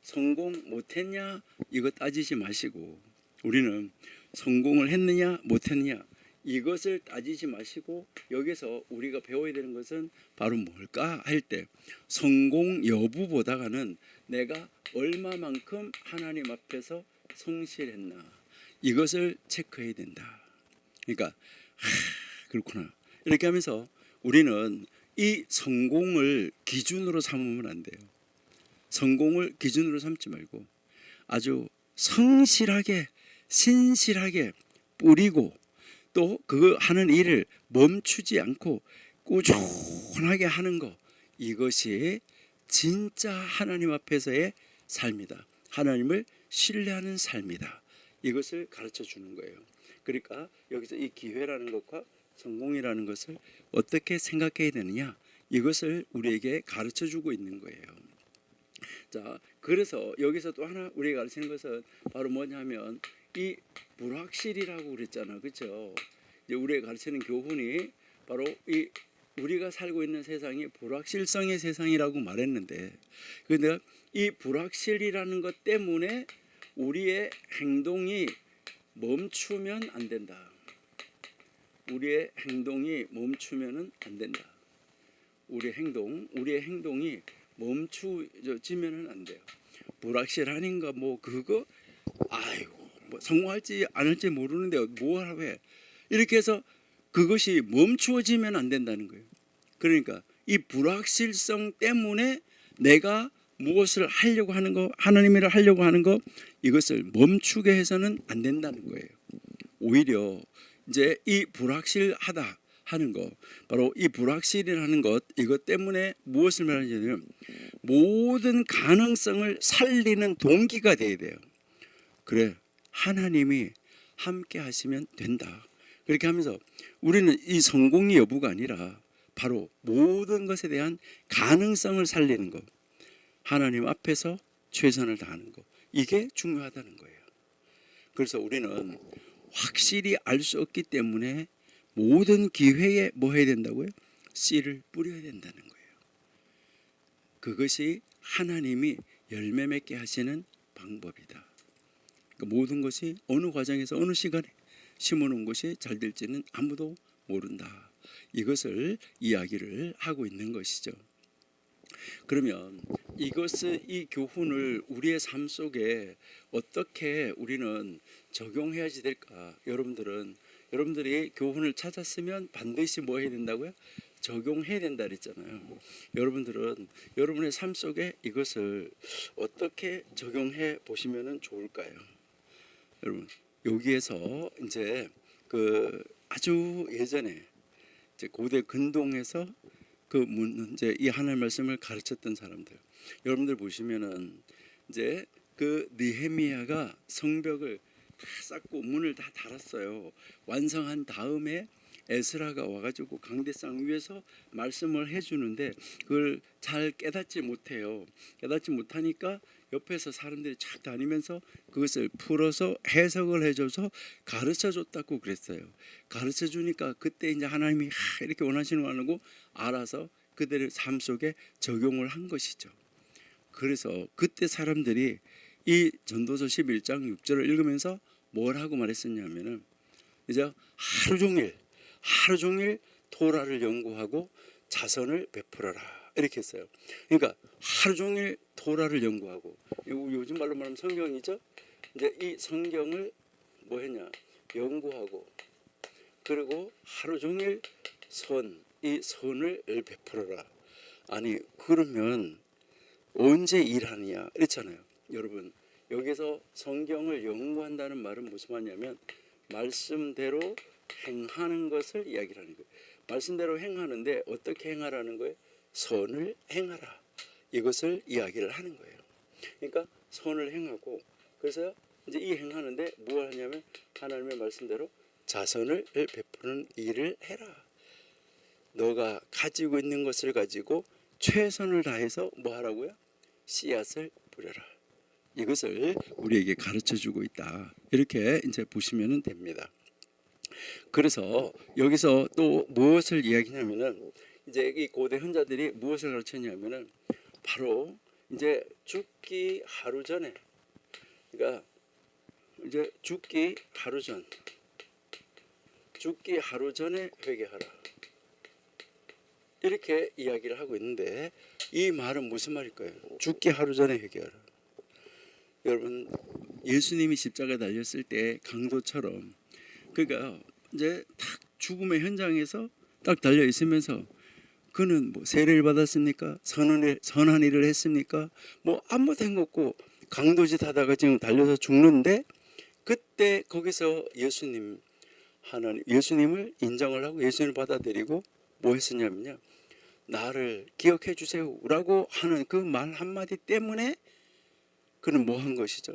성공 못했냐 이거 따지지 마시고, 우리는 성공을 했느냐 못했느냐 이것을 따지지 마시고 여기서 우리가 배워야 되는 것은 바로 뭘까 할 때 성공 여부보다가는 내가 얼마만큼 하나님 앞에서 성실했나 이것을 체크해야 된다. 그러니까 그렇구나 이렇게 하면서 우리는 이 성공을 기준으로 삼으면 안 돼요. 성공을 기준으로 삼지 말고 아주 성실하게 신실하게 뿌리고 또 그거 하는 일을 멈추지 않고 꾸준하게 하는 거 이것이 진짜 하나님 앞에서의 삶이다. 하나님을 신뢰하는 삶이다. 이것을 가르쳐 주는 거예요. 그러니까 여기서 이 기회라는 것과 성공이라는 것을 어떻게 생각해야 되느냐 이것을 우리에게 가르쳐 주고 있는 거예요. 자, 그래서 여기서 또 하나 우리가 가르치는 것은 바로 뭐냐면 이 불확실이라고 그랬잖아, 그렇죠? 이제 우리가 가르치는 교훈이 바로 이 우리가 살고 있는 세상이 불확실성의 세상이라고 말했는데, 근데 이 불확실이라는 것 때문에 우리의 행동이 멈추면 안 된다. 우리의 행동이 멈추면은 안 된다. 우리의 행동이 멈추지면은 안 돼요. 불확실하니까 뭐 그거 아이고 뭐 성공할지 안 할지 모르는데 뭐 하라고 해. 이렇게 해서 그것이 멈추어지면 안 된다는 거예요. 그러니까 이 불확실성 때문에 내가 무엇을 하려고 하는 거, 하나님을 하려고 하는 거 이것을 멈추게 해서는 안 된다는 거예요. 오히려 이제 이 불확실하다 하는 거, 바로 이 불확실이라는 것 이것 때문에 무엇을 말하냐면 모든 가능성을 살리는 동기가 돼야 돼요. 그래 하나님이 함께 하시면 된다. 그렇게 하면서 우리는 이 성공의 여부가 아니라 바로 모든 것에 대한 가능성을 살리는 것, 하나님 앞에서 최선을 다하는 것, 이게 중요하다는 거예요. 그래서 우리는 확실히 알 수 없기 때문에 모든 기회에 뭐 해야 된다고요? 씨를 뿌려야 된다는 거예요. 그것이 하나님이 열매 맺게 하시는 방법이다. 그러니까 모든 것이 어느 과정에서 어느 시간에 심어놓은 것이 잘 될지는 아무도 모른다. 이것을 이야기를 하고 있는 것이죠. 그러면 이것을 이 교훈을 우리의 삶 속에 어떻게 우리는 적용해야지 될까? 여러분들이 교훈을 찾았으면 반드시 뭐 해야 된다고요? 적용해야 된다 그랬잖아요. 여러분들은 여러분의 삶 속에 이것을 어떻게 적용해 보시면 좋을까요? 여러분 여기에서 이제 그 아주 예전에 이제 고대 근동에서 이제 이 하나님의 말씀을 가르쳤던 사람들, 여러분들 보시면은 이제 그 느헤미야가 성벽을 다 쌓고 문을 다 달았어요. 완성한 다음에 에스라가 와가지고 강대상 위에서 말씀을 해주는데 그걸 잘 깨닫지 못해요. 깨닫지 못하니까 옆에서 사람들이 쫙 다니면서 그것을 풀어서 해석을 해줘서 가르쳐줬다고 그랬어요. 가르쳐주니까 그때 이제 하나님이 이렇게 원하시는 거 하고 알아서 그들의 삶 속에 적용을 한 것이죠. 그래서 그때 사람들이 이 전도서 11장 6절을 읽으면서 뭐라고 말했었냐면은 이제 하루 종일 토라를 연구하고 자선을 베풀어라 이렇게 했어요. 그러니까 하루 종일 토라를 연구하고, 요즘 말로 말하면 성경이죠. 이제 이 성경을 뭐 했냐 연구하고, 그리고 하루 종일 이 선을 베풀어라. 아니 그러면 언제 일하느냐 이랬잖아요. 여러분 여기서 성경을 연구한다는 말은 무슨 말이냐면 말씀대로 행하는 것을 이야기를 하는 거예요. 말씀대로 행하는데 어떻게 행하라는 거예요? 선을 행하라. 이것을 이야기를 하는 거예요. 그러니까 선을 행하고, 그래서 이제 이 행하는데 뭘 하냐면 하나님의 말씀대로 자선을 베푸는 일을 해라. 너가 가지고 있는 것을 가지고 최선을 다해서 뭐 하라고요? 씨앗을 뿌려라. 이것을 우리에게 가르쳐 주고 있다. 이렇게 이제 보시면 됩니다. 그래서 여기서 또 무엇을 이야기냐면은 이제 이 고대 현자들이 무엇을 가르쳤냐면은 바로 이제 죽기 하루 전에, 그러니까 이제 죽기 하루 전 죽기 하루 전에 회개하라. 이렇게 이야기를 하고 있는데 이 말은 무슨 말일까요? 죽기 하루 전에 회개하라. 여러분, 예수님이 십자가에 달렸을 때 강도처럼, 그러니까 이제 딱 죽음의 현장에서 딱 달려 있으면서 그는 뭐 세례를 받았습니까? 선한 일을 했습니까? 뭐 아무것도 한 거 없고 강도짓 하다가 지금 달려서 죽는데, 그때 거기서 예수님을 인정을 하고 예수님을 받아들이고 뭐 했었냐면요, 나를 기억해 주세요 라고 하는 그 말 한마디 때문에 그는 뭐 한 것이죠?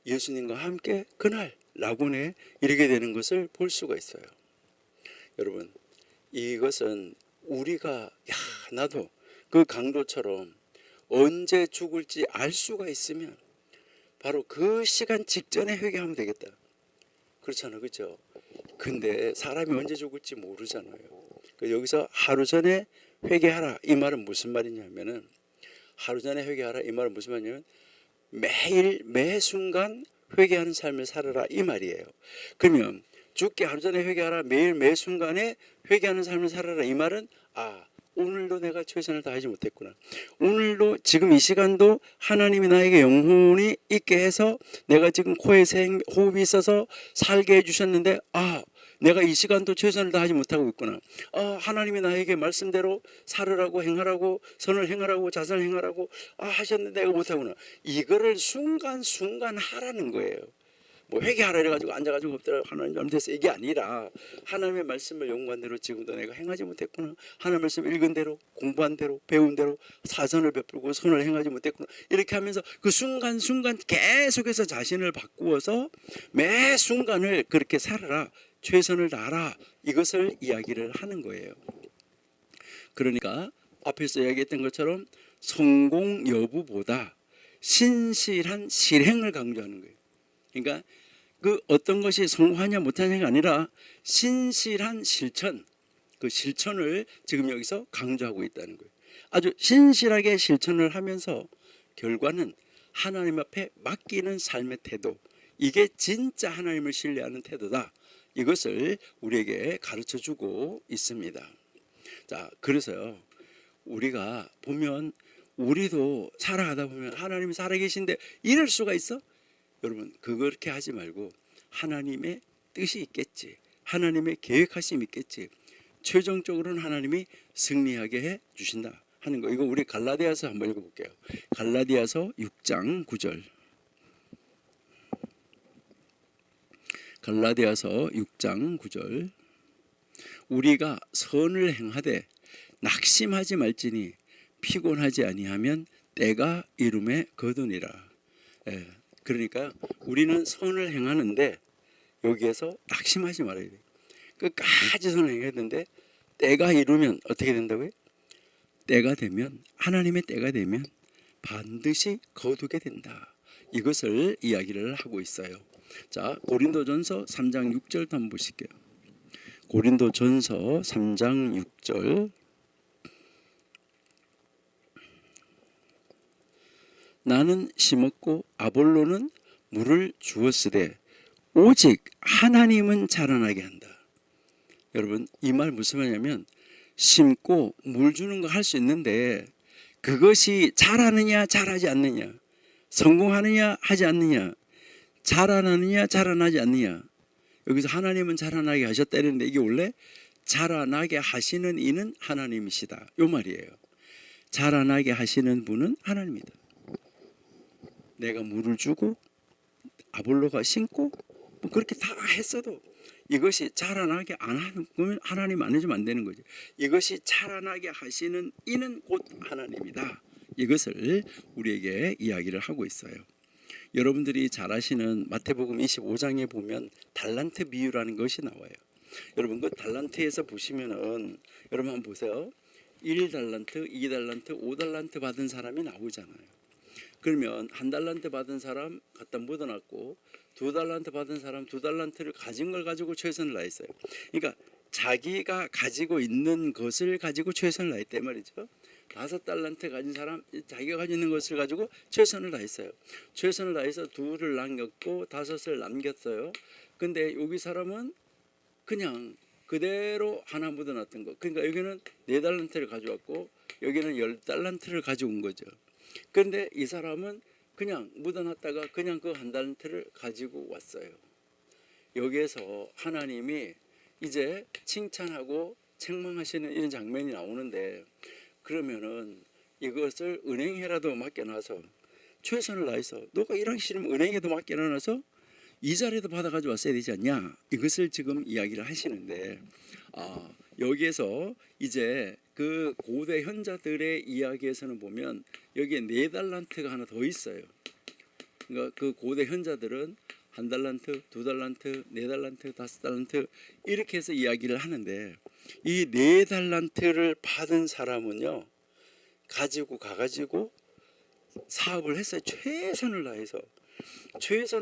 예수님과 함께 그날 낙원에 이르게 되는 것을 볼 수가 있어요. 여러분, 이것은 우리가 나도 그 강도처럼 언제 죽을지 알 수가 있으면 바로 그 시간 직전에 회개하면 되겠다. 그렇잖아요, 그렇죠? 근데 사람이 언제 죽을지 모르잖아요. 여기서 하루 전에 회개하라 이 말은 무슨 말이냐면은, 하루 전에 회개하라 이 말은 무슨 말이냐면 매일 매 순간 회개하는 삶을 살아라 이 말이에요. 그러면 죽기 하루 전에 회개하라, 매일 매 순간에 회개하는 삶을 살아라 이 말은, 오늘도 내가 최선을 다하지 못했구나, 오늘도 지금 이 시간도 하나님이 나에게 영혼이 있게 해서 내가 지금 코에 호흡이 있어서 살게 해주셨는데 내가 이 시간도 최선을 다하지 못하고 있구나, 하나님이 나에게 말씀대로 살으라고 행하라고 선을 행하라고 자선을 행하라고 하셨는데 내가 못하구나, 이거를 순간순간 하라는 거예요. 뭐 회개하라 이래가지고 앉아가지고 엎드려 하나님 잘못했어 이게 아니라, 하나님의 말씀을 연구한 대로 지금도 내가 행하지 못했구나, 하나님의 말씀 읽은 대로 공부한 대로 배운 대로 사선을 베풀고 선을 행하지 못했구나, 이렇게 하면서 그 순간순간 계속해서 자신을 바꾸어서 매 순간을 그렇게 살아라, 최선을 다하라, 이것을 이야기를 하는 거예요. 그러니까 앞에서 이야기했던 것처럼 성공 여부보다 신실한 실행을 강조하는 거예요. 그러니까 그 어떤 것이 성공하냐 못하냐가 아니라 신실한 실천, 그 실천을 지금 여기서 강조하고 있다는 거예요. 아주 신실하게 실천을 하면서 결과는 하나님 앞에 맡기는 삶의 태도, 이게 진짜 하나님을 신뢰하는 태도다, 이것을 우리에게 가르쳐주고 있습니다. 자, 그래서요, 우리가 보면 우리도 살아가다 보면 하나님이 살아계신데 이럴 수가 있어? 여러분, 그렇게 하지 말고 하나님의 뜻이 있겠지, 하나님의 계획하심이 있겠지, 최종적으로는 하나님이 승리하게 해 주신다 하는 거. 이거 우리 갈라디아서 한번 읽어볼게요. 갈라디아서 6장 9절. 갈라디아서 6장 9절. 우리가 선을 행하되 낙심하지 말지니 피곤하지 아니하면 때가 이름에 거두니라. 그러니까 우리는 선을 행하는데 여기에서 낙심하지 말아야 돼요. 끝까지 선을 행해야 되는데 때가 이르면 어떻게 된다고요? 때가 되면, 하나님의 때가 되면 반드시 거두게 된다, 이것을 이야기를 하고 있어요. 자, 고린도전서 3장 6절 한번 보실게요. 고린도전서 3장 6절. 나는 심었고 아볼로는 물을 주었으되 오직 하나님은 자라나게 한다. 여러분, 이 말 무슨 말이냐면, 심고 물 주는 거 할 수 있는데 그것이 자라느냐 자라지 않느냐, 성공하느냐 하지 않느냐, 자라나느냐 자라나지 않느냐, 여기서 하나님은 자라나게 하셨다 이랬는데 이게 원래 자라나게 하시는 이는 하나님이시다 요 말이에요. 자라나게 하시는 분은 하나님이다. 내가 물을 주고 아볼로가 심고 뭐 그렇게 다 했어도 이것이 자라나게 안 하는 거면 하나님 안 해주면 안 되는 거죠. 이것이 자라나게 하시는 이는 곧 하나님이다, 이것을 우리에게 이야기를 하고 있어요. 여러분들이 잘 아시는 마태복음 25장에 보면 달란트 비유라는 것이 나와요. 여러분, 그 달란트에서 보시면은 여러분 한번 보세요. 1달란트, 2달란트, 5달란트 받은 사람이 나오잖아요. 그러면 1달란트 받은 사람 갖다 묻어놨고 2달란트 받은 사람 2달란트를 가진 걸 가지고 최선을 다했어요. 그러니까 자기가 가지고 있는 것을 가지고 최선을 다했대 말이죠. 5달란트 가진 사람 자기가 가지고 있는 것을 가지고 최선을 다했어요. 최선을 다해서 2를 남겼고 5을 남겼어요. 근데 여기 사람은 그냥 그대로 하나 묻어놨던 거. 그러니까 여기는 4달란트를 가져왔고 여기는 10달란트를 가져온 거죠. 그런데 이 사람은 그냥 묻어놨다가 그냥 그 1달란트를 가지고 왔어요. 여기에서 하나님이 이제 칭찬하고 책망하시는 이런 장면이 나오는데, 그러면은 이것을 은행에라도 맡겨놔서 최선을 다해서, 너가 일하기 싫으면 은행에도 맡겨놔서 이자라도 받아가지고 왔어야 되지 않냐, 이것을 지금 이야기를 하시는데, 여기에서 이제 그 고대 현자들의 이야기에서는 보면 여기에 4달란트가 하나 더 있어요. 그러니까 그 고대 현자들은 1달란트, 2달란트, 4달란트, 5달란트 이렇게 해서 이야기를 하는데, 이 4달란트를 받은 사람은요, 가지고 가가지고 사업을 했어요. 최선을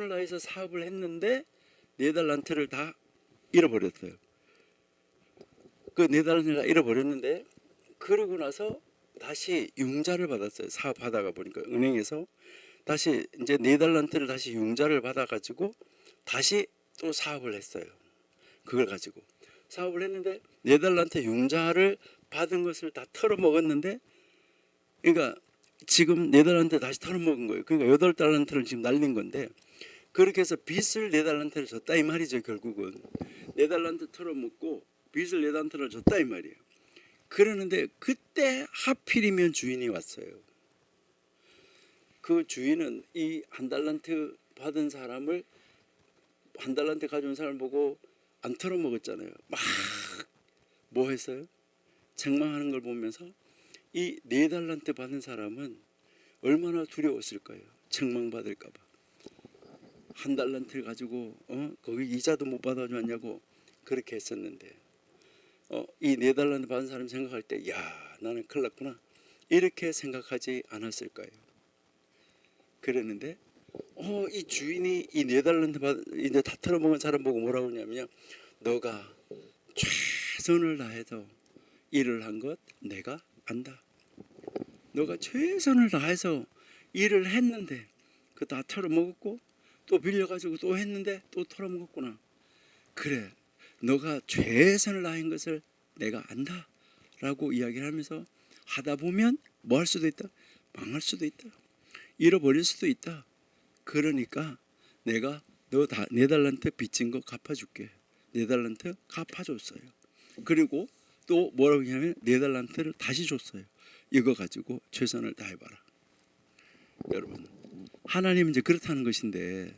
다해서 사업을 했는데 4달란트를 다 잃어버렸어요. 그 4달란트를 다 잃어버렸는데, 그러고 나서 다시 융자를 받았어요. 사업 하다가 보니까 은행에서 다시 이제 4달란트를 다시 융자를 받아가지고 다시 또 사업을 했어요. 그걸 가지고 사업을 했는데 4달란트 융자를 받은 것을 다 털어먹었는데, 그러니까 지금 4달란트 다시 털어먹은 거예요. 그러니까 8달란트를 지금 날린 건데, 그렇게 해서 빚을 4달란트를 졌다 이 말이죠. 결국은 4달란트 털어먹고 빚을 4달란트를 졌다 이 말이에요. 그러는데 그때 하필이면 주인이 왔어요. 그 주인은 이 1달란트 받은 사람을, 1달란트 가져온 사람을 보고 안 털어먹었잖아요. 막 뭐 했어요? 책망하는 걸 보면서 이 4달란트 받은 사람은 얼마나 두려웠을까요? 책망받을까 봐. 1달란트를 가지고 거기 이자도 못 받아줬냐고 그렇게 했었는데, 이 4달란트 받은 사람 생각할 때, 야, 나는 큰일 났구나, 이렇게 생각하지 않았을까요? 그랬는데 이 주인이 이 4달란트 이제 다 털어먹은 사람 보고 뭐라고 하냐면요, 너가 최선을 다해서 일을 한 것 내가 안다. 너가 최선을 다해서 일을 했는데 그 다 털어먹었고, 또 빌려가지고 또 했는데 또 털어먹었구나. 그래, 너가 최선을 다한 것을 내가 안다 라고 이야기를 하면서 하다 보면 뭐 할 수도 있다? 망할 수도 있다. 잃어버릴 수도 있다. 그러니까 내가 너 4달란트 빚진 거 갚아줄게. 4달란트 갚아줬어요. 그리고 또 뭐라고 하냐면 4달란트를 다시 줬어요. 이거 가지고 최선을 다해봐라. 여러분, 하나님은 이제 그렇다는 것인데,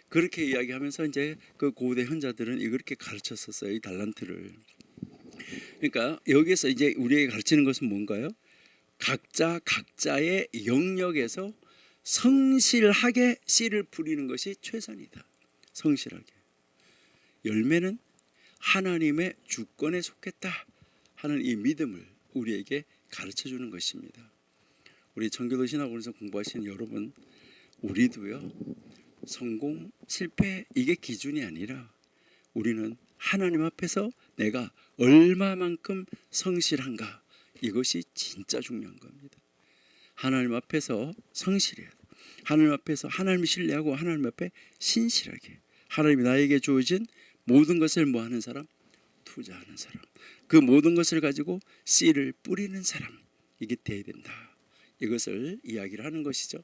그렇게 이야기하면서 이제 그 고대 현자들은 이렇게 가르쳤었어요. 이 달란트를. 그러니까 여기서 이제 우리에게 가르치는 것은 뭔가요? 각자의 영역에서 성실하게 씨를 뿌리는 것이 최선이다. 성실하게. 열매는 하나님의 주권에 속했다 하는 이 믿음을 우리에게 가르쳐주는 것입니다. 우리 청교도 신학원에서 공부하시는 여러분, 우리도요, 성공, 실패 이게 기준이 아니라 우리는 하나님 앞에서 내가 얼마만큼 성실한가, 이것이 진짜 중요한 겁니다. 하나님 앞에서 성실해야 돼. 하나님 앞에서 하나님을 신뢰하고 하나님 앞에 신실하게, 하나님이 나에게 주어진 모든 것을 뭐 하는 사람? 투자하는 사람. 그 모든 것을 가지고 씨를 뿌리는 사람, 이게 돼야 된다. 이것을 이야기를 하는 것이죠.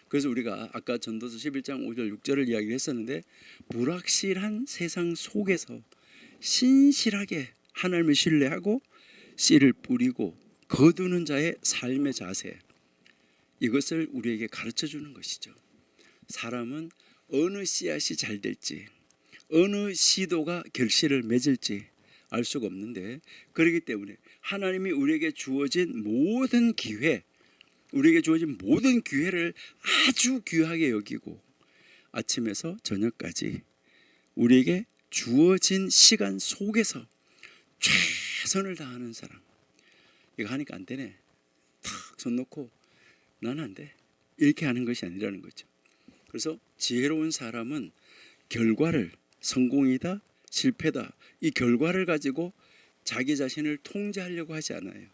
그래서 우리가 아까 전도서 11장 5절 6절을 이야기를 했었는데, 불확실한 세상 속에서 신실하게 하나님을 신뢰하고 씨를 뿌리고 거두는 자의 삶의 자세, 이것을 우리에게 가르쳐 주는 것이죠. 사람은 어느 씨앗이 잘 될지, 어느 시도가 결실을 맺을지 알 수가 없는데, 그렇기 때문에 하나님이 우리에게 주어진 모든 기회, 우리에게 주어진 모든 기회를 아주 귀하게 여기고 아침에서 저녁까지 우리에게 주어진 시간 속에서 최선을 다하는 사람, 이거 하니까 안 되네, 탁 손 놓고 나는 안 돼, 이렇게 하는 것이 아니라는 거죠. 그래서 지혜로운 사람은 결과를, 성공이다 실패다, 이 결과를 가지고 자기 자신을 통제하려고 하지 않아요.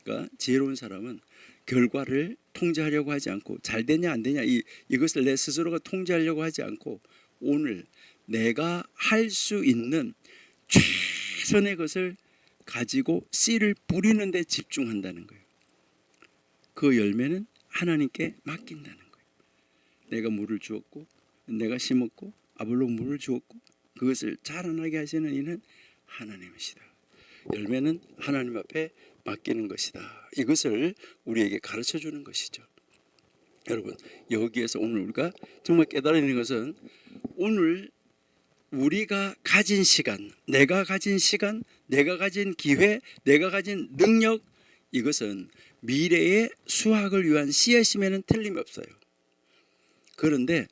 그러니까 지혜로운 사람은 결과를 통제하려고 하지 않고, 잘 되냐 안 되냐 이것을 내 스스로가 통제하려고 하지 않고, 오늘 내가 할 수 있는 최선의 것을 가지고 씨를 뿌리는 데 집중한다는 거예요. 그 열매는 하나님께 맡긴다는 거예요. 내가 물을 주었고 내가 심었고 아볼로 물을 주었고 그것을 자라나게 하시는 이는 하나님이시다. 열매는 하나님 앞에 맡기는 것이다. 이것을 우리에게 가르쳐 주는 것이죠. 여러분, 여기에서 오늘 우리가 정말 깨달는 것은 오늘 우리가 가진 시간, 내가 가진 기회, 내가 가진 능력, 이것은 미래의 수확을 위한 씨앗임에는 틀림없어요. 그런데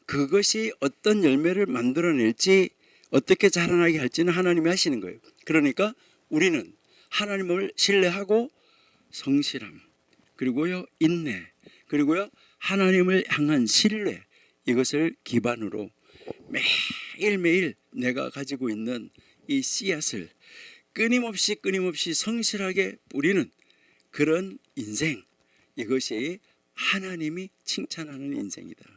그것이 어떤 열매를 만들어낼지, 어떻게 자라나게 할지는 하나님이 하시는 거예요. 그러니까 우리는 하나님을 신뢰하고 성실함, 그리고요 인내, 그리고요 하나님을 향한 신뢰, 이것을 기반으로 매일매일 내가 가지고 있는 이 씨앗을 끊임없이 성실하게 뿌리는 그런 인생, 이것이 하나님이 칭찬하는 인생이다.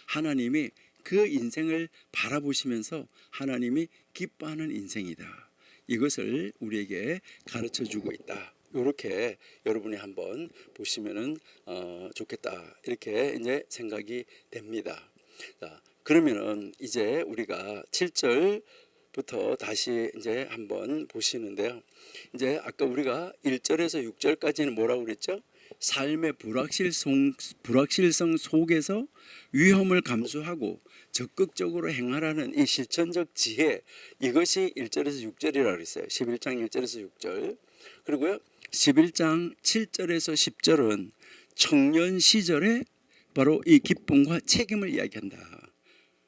하나님이 그 인생을 바라보시면서 하나님이 기뻐하는 인생이다. 이것을 우리에게 가르쳐주고 있다. 이렇게 여러분이 한번 보시면은 좋겠다. 이렇게 이제 생각이 됩니다. 자, 그러면은 이제 우리가 7절부터 다시 이제 한번 보시는데요. 이제 아까 우리가 1절에서 6절까지는 뭐라고 그랬죠? 삶의 불확실성 속에서 위험을 감수하고 적극적으로 행하라는 이 실천적 지혜, 이것이 1절에서 6절이라고 그랬어요. 11장 1절에서 6절. 그리고요 11장 7절에서 10절은 청년 시절에 바로 이 기쁨과 책임을 이야기한다.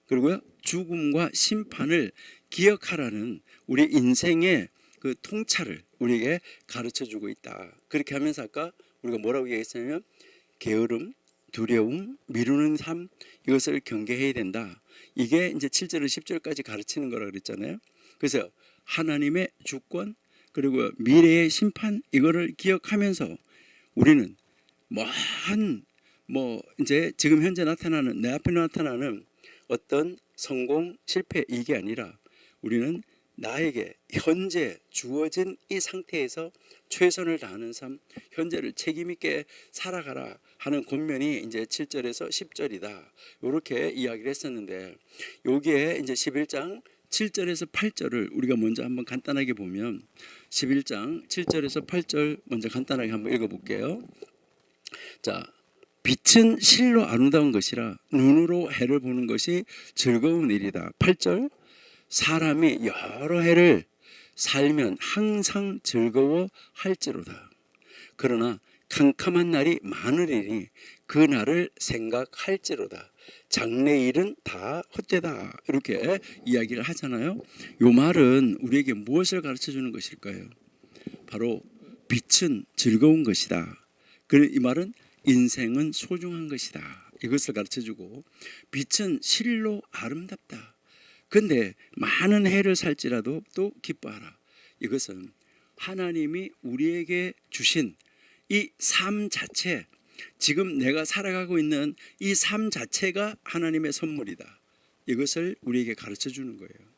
그리고요 죽음과 심판을 기억하라는 우리 인생의 그 통찰을 우리에게 가르쳐주고 있다. 그렇게 하면서 아까 우리가 뭐라고 얘기했냐면 게으름, 두려움, 미루는 삶, 이것을 경계해야 된다. 이게 이제 7절에서 10절까지 가르치는 거라고 그랬잖아요. 그래서 하나님의 주권, 그리고 미래의 심판, 이거를 기억하면서 우리는 이제 지금 현재 나타나는, 내 앞에 나타나는 어떤 성공, 실패, 이게 아니라 우리는 나에게 현재 주어진 이 상태에서 최선을 다하는 삶, 현재를 책임있게 살아가라 하는 권면이 이제 7절에서 10절이다. 이렇게 이야기를 했었는데, 여기에 이제 11장 7절에서 8절을 우리가 먼저 한번 간단하게 보면, 11장 7절에서 8절 먼저 간단하게 한번 읽어볼게요. 자, 빛은 실로 아름다운 것이라 눈으로 해를 보는 것이 즐거운 일이다. 8절, 사람이 여러 해를 살면 항상 즐거워할지로다. 그러나 캄캄한 날이 많으리니 그 날을 생각할지로다. 장래일은 다 헛되다. 이렇게 이야기를 하잖아요. 이 말은 우리에게 무엇을 가르쳐 주는 것일까요? 바로 빛은 즐거운 것이다. 이 말은 인생은 소중한 것이다. 이것을 가르쳐 주고, 빛은 실로 아름답다. 근데 많은 해를 살지라도 또 기뻐하라. 이것은 하나님이 우리에게 주신 이 삶 자체, 지금 내가 살아가고 있는 이 삶 자체가 하나님의 선물이다. 이것을 우리에게 가르쳐 주는 거예요.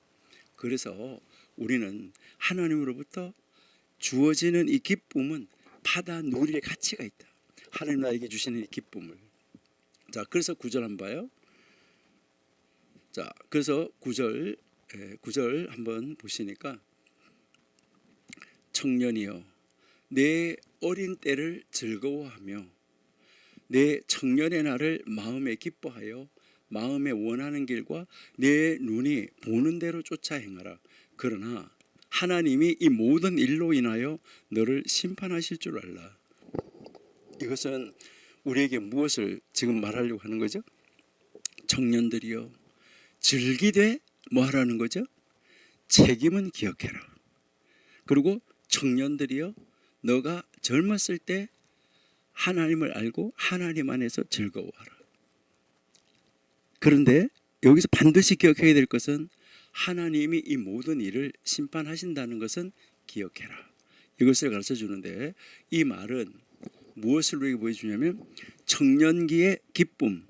그래서 우리는 하나님으로부터 주어지는 이 기쁨은 받아 누릴 가치가 있다. 하나님 나에게 주시는 이 기쁨을. 자, 그래서 9절 한번 봐요. 자, 그래서 9절 한번 보시니까, 청년이여 내 어린 때를 즐거워하며 내 청년의 날을 마음에 기뻐하여 마음에 원하는 길과 내 눈이 보는 대로 쫓아 행하라. 그러나 하나님이 이 모든 일로 인하여 너를 심판하실 줄 알라. 이것은 우리에게 무엇을 지금 말하려고 하는 거죠? 청년들이여 즐기되 뭐 하라는 거죠? 책임은 기억해라. 그리고 청년들이여 너가 젊었을 때 하나님을 알고 하나님 안에서 즐거워하라. 그런데 여기서 반드시 기억해야 될 것은 하나님이 이 모든 일을 심판하신다는 것은 기억해라. 이것을 가르쳐 주는데, 이 말은 무엇을 우리에게 보여주냐면 청년기의 기쁨,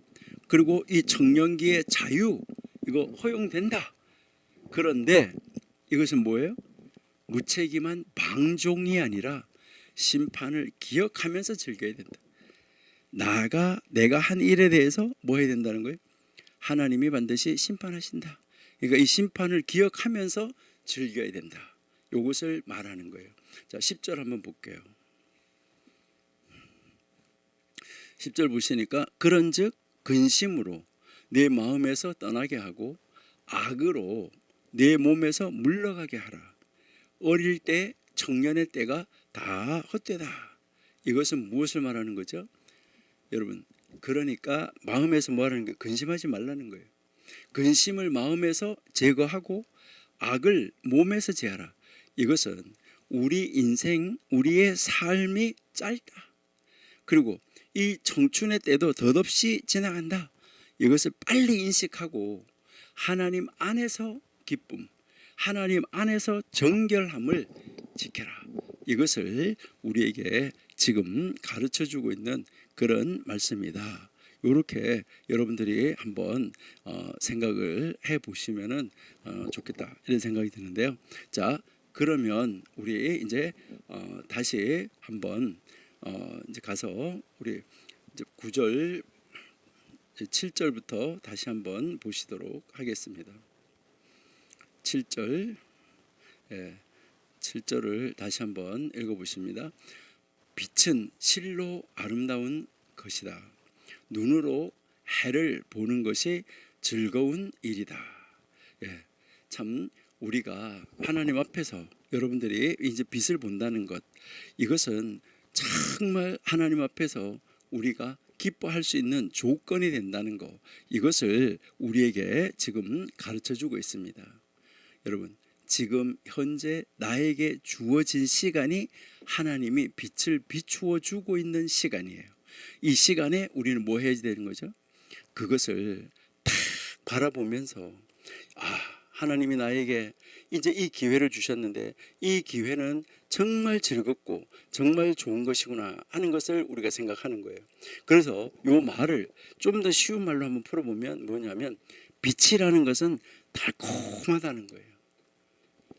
그리고 이 청년기의 자유, 이거 허용된다. 그런데 이것은 뭐예요? 무책임한 방종이 아니라 심판을 기억하면서 즐겨야 된다. 나가 내가 한 일에 대해서 뭐 해야 된다는 거예요? 하나님이 반드시 심판하신다. 그러니까 이 심판을 기억하면서 즐겨야 된다. 이것을 말하는 거예요. 자, 10절 한번 볼게요. 10절 보시니까 그런즉 근심으로 내 마음에서 떠나게 하고 악으로 내 몸에서 물러가게 하라. 어릴 때 청년의 때가 다 헛되다. 이것은 무엇을 말하는 거죠? 여러분, 그러니까 마음에서 뭐하는 거예요? 근심하지 말라는 거예요. 근심을 마음에서 제거하고 악을 몸에서 제하라. 이것은 우리 인생, 우리의 삶이 짧다. 그리고 이 청춘의 때도 덧없이 지나간다. 이것을 빨리 인식하고 하나님 안에서 기쁨, 하나님 안에서 정결함을 지켜라. 이것을 우리에게 지금 가르쳐주고 있는 그런 말씀이다. 이렇게 여러분들이 한번 생각을 해보시면 좋겠다 이런 생각이 드는데요. 자, 그러면 우리 이제 다시 한번 이제 가서 우리 이제 9절 7절부터 다시 한번 보시도록 하겠습니다. 7절 7절을 다시 한번 읽어보십니다. 빛은 실로 아름다운 것이다. 눈으로 해를 보는 것이 즐거운 일이다. 참 우리가 하나님 앞에서 여러분들이 이제 빛을 본다는 것, 이것은 정말 하나님 앞에서 우리가 기뻐할 수 있는 조건이 된다는 것, 이것을 우리에게 지금 가르쳐주고 있습니다. 여러분, 지금 현재 나에게 주어진 시간이 하나님이 빛을 비추어 주고 있는 시간이에요. 이 시간에 우리는 뭐 해야 되는 거죠? 그것을 탁 바라보면서 하나님이 나에게 이제 이 기회를 주셨는데 이 기회는 정말 즐겁고 정말 좋은 것이구나 하는 것을 우리가 생각하는 거예요. 그래서 이 말을 좀 더 쉬운 말로 한번 풀어보면 뭐냐면 빛이라는 것은 달콤하다는 거예요.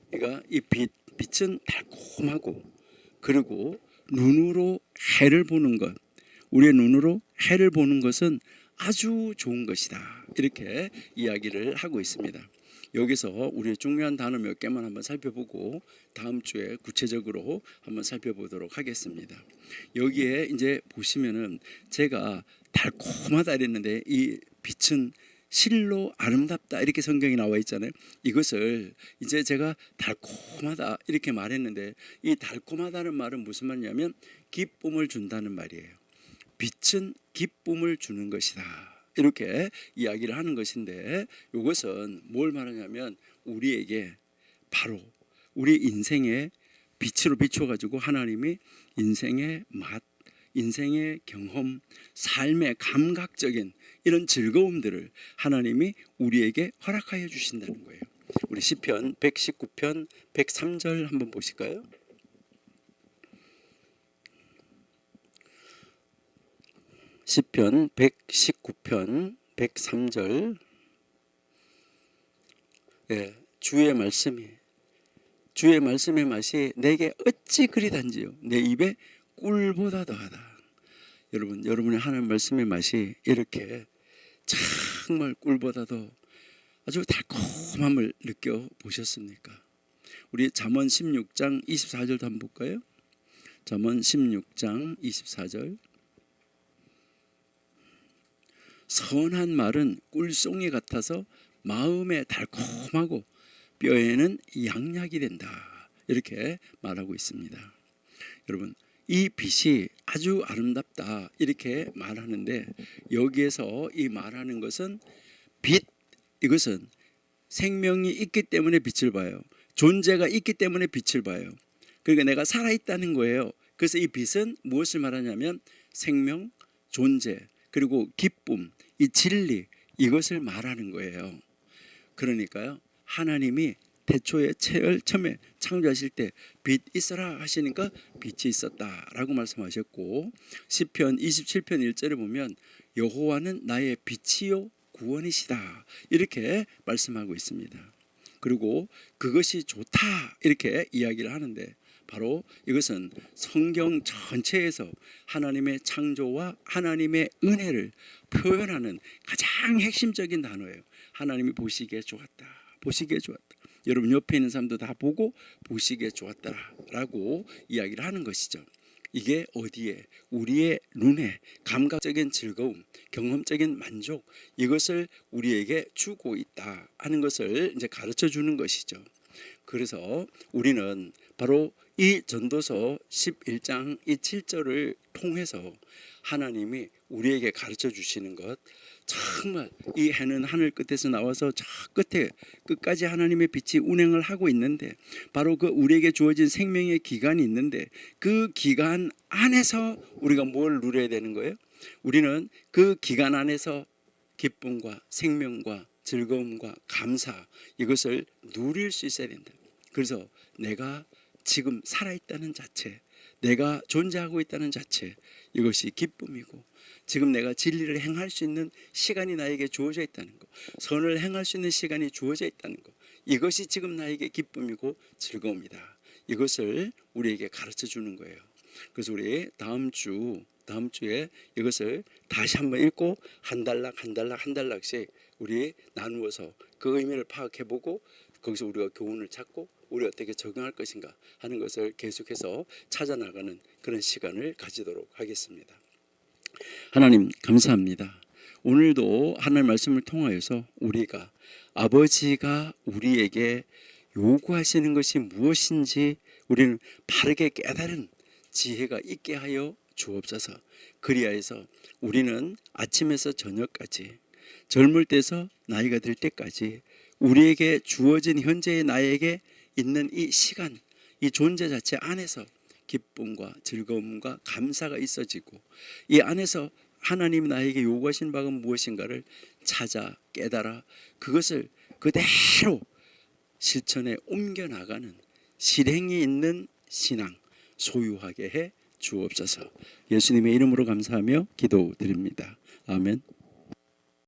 그러니까 이 빛은 달콤하고, 그리고 눈으로 해를 보는 것, 우리의 눈으로 해를 보는 것은 아주 좋은 것이다. 이렇게 이야기를 하고 있습니다. 여기서 우리 중요한 단어 몇 개만 한번 살펴보고 다음 주에 구체적으로 한번 살펴보도록 하겠습니다. 여기에 이제 보시면은 제가 달콤하다 이랬는데 이 빛은 실로 아름답다 이렇게 성경이 나와 있잖아요. 이것을 이제 제가 달콤하다 이렇게 말했는데 이 달콤하다는 말은 무슨 말이냐면 기쁨을 준다는 말이에요. 빛은 기쁨을 주는 것이다. 이렇게 이야기를 하는 것인데 이것은 뭘 말하냐면 우리에게 바로 우리 인생의 빛으로 비춰가지고 하나님이 인생의 맛, 인생의 경험, 삶의 감각적인 이런 즐거움들을 하나님이 우리에게 허락하여 주신다는 거예요. 우리 시편 119편 103절 한번 보실까요? 시편 119편 103절. 주의 말씀의 맛이 내게 어찌 그리 단지요 내 입에 꿀보다 더하다. 여러분의 하나님 말씀의 맛이 이렇게 정말 꿀보다 더 아주 달콤함을 느껴보셨습니까? 우리 잠언 16장 24절도 한번 볼까요? 잠언 16장 24절. 선한 말은 꿀송이 같아서 마음에 달콤하고 뼈에는 양약이 된다. 이렇게 말하고 있습니다. 여러분, 이 빛이 아주 아름답다 이렇게 말하는데 여기에서 이 말하는 것은 빛, 이것은 생명이 있기 때문에 빛을 봐요. 존재가 있기 때문에 빛을 봐요. 그러니까 내가 살아있다는 거예요. 그래서 이 빛은 무엇을 말하냐면 생명, 존재, 그리고 기쁨, 이 진리, 이것을 말하는 거예요. 그러니까요, 하나님이 태초에 처음에 창조하실 때 빛 있어라 하시니까 빛이 있었다라고 말씀하셨고, 시편 27편 1절에 보면 여호와는 나의 빛이요 구원이시다 이렇게 말씀하고 있습니다. 그리고 그것이 좋다 이렇게 이야기를 하는데 바로 이것은 성경 전체에서 하나님의 창조와 하나님의 은혜를 표현하는 가장 핵심적인 단어예요. 하나님이 보시기에 좋았다. 보시기에 좋았다. 여러분 옆에 있는 사람도 다 보고 보시기에 좋았다라고 이야기를 하는 것이죠. 이게 어디에? 우리의 눈에 감각적인 즐거움, 경험적인 만족 이것을 우리에게 주고 있다 하는 것을 이제 가르쳐 주는 것이죠. 그래서 우리는 바로 이 전도서 11장 이 7절을 통해서 하나님이 우리에게 가르쳐 주시는 것, 정말 이 해는 하늘 끝에서 나와서 저 끝에 끝까지 하나님의 빛이 운행을 하고 있는데 바로 그 우리에게 주어진 생명의 기간이 있는데 그 기간 안에서 우리가 뭘 누려야 되는 거예요? 우리는 그 기간 안에서 기쁨과 생명과 즐거움과 감사 이것을 누릴 수 있어야 된다. 그래서 내가 지금 살아있다는 자체, 내가 존재하고 있다는 자체 이것이 기쁨이고 지금 내가 진리를 행할 수 있는 시간이 나에게 주어져 있다는 것, 선을 행할 수 있는 시간이 주어져 있다는 것 이것이 지금 나에게 기쁨이고 즐거움이다. 이것을 우리에게 가르쳐 주는 거예요. 그래서 우리 다음 주에 이것을 다시 한번 읽고 한 단락씩 우리 나누어서 그 의미를 파악해보고 거기서 우리가 교훈을 찾고 우리 어떻게 적용할 것인가 하는 것을 계속해서 찾아나가는 그런 시간을 가지도록 하겠습니다. 하나님 감사합니다. 오늘도 하나님 말씀을 통하여서 우리가 아버지가 우리에게 요구하시는 것이 무엇인지 우리는 바르게 깨달은 지혜가 있게 하여 주옵소서. 그리하여서 우리는 아침에서 저녁까지 젊을 때서 나이가 들 때까지 우리에게 주어진 현재의 나에게 있는 이 시간, 이 존재 자체 안에서 기쁨과 즐거움과 감사가 있어지고 이 안에서 하나님이 나에게 요구하신 바가 무엇인가를 찾아 깨달아 그것을 그대로 실천에 옮겨나가는 실행이 있는 신앙 소유하게 해 주옵소서. 예수님의 이름으로 감사하며 기도드립니다. 아멘.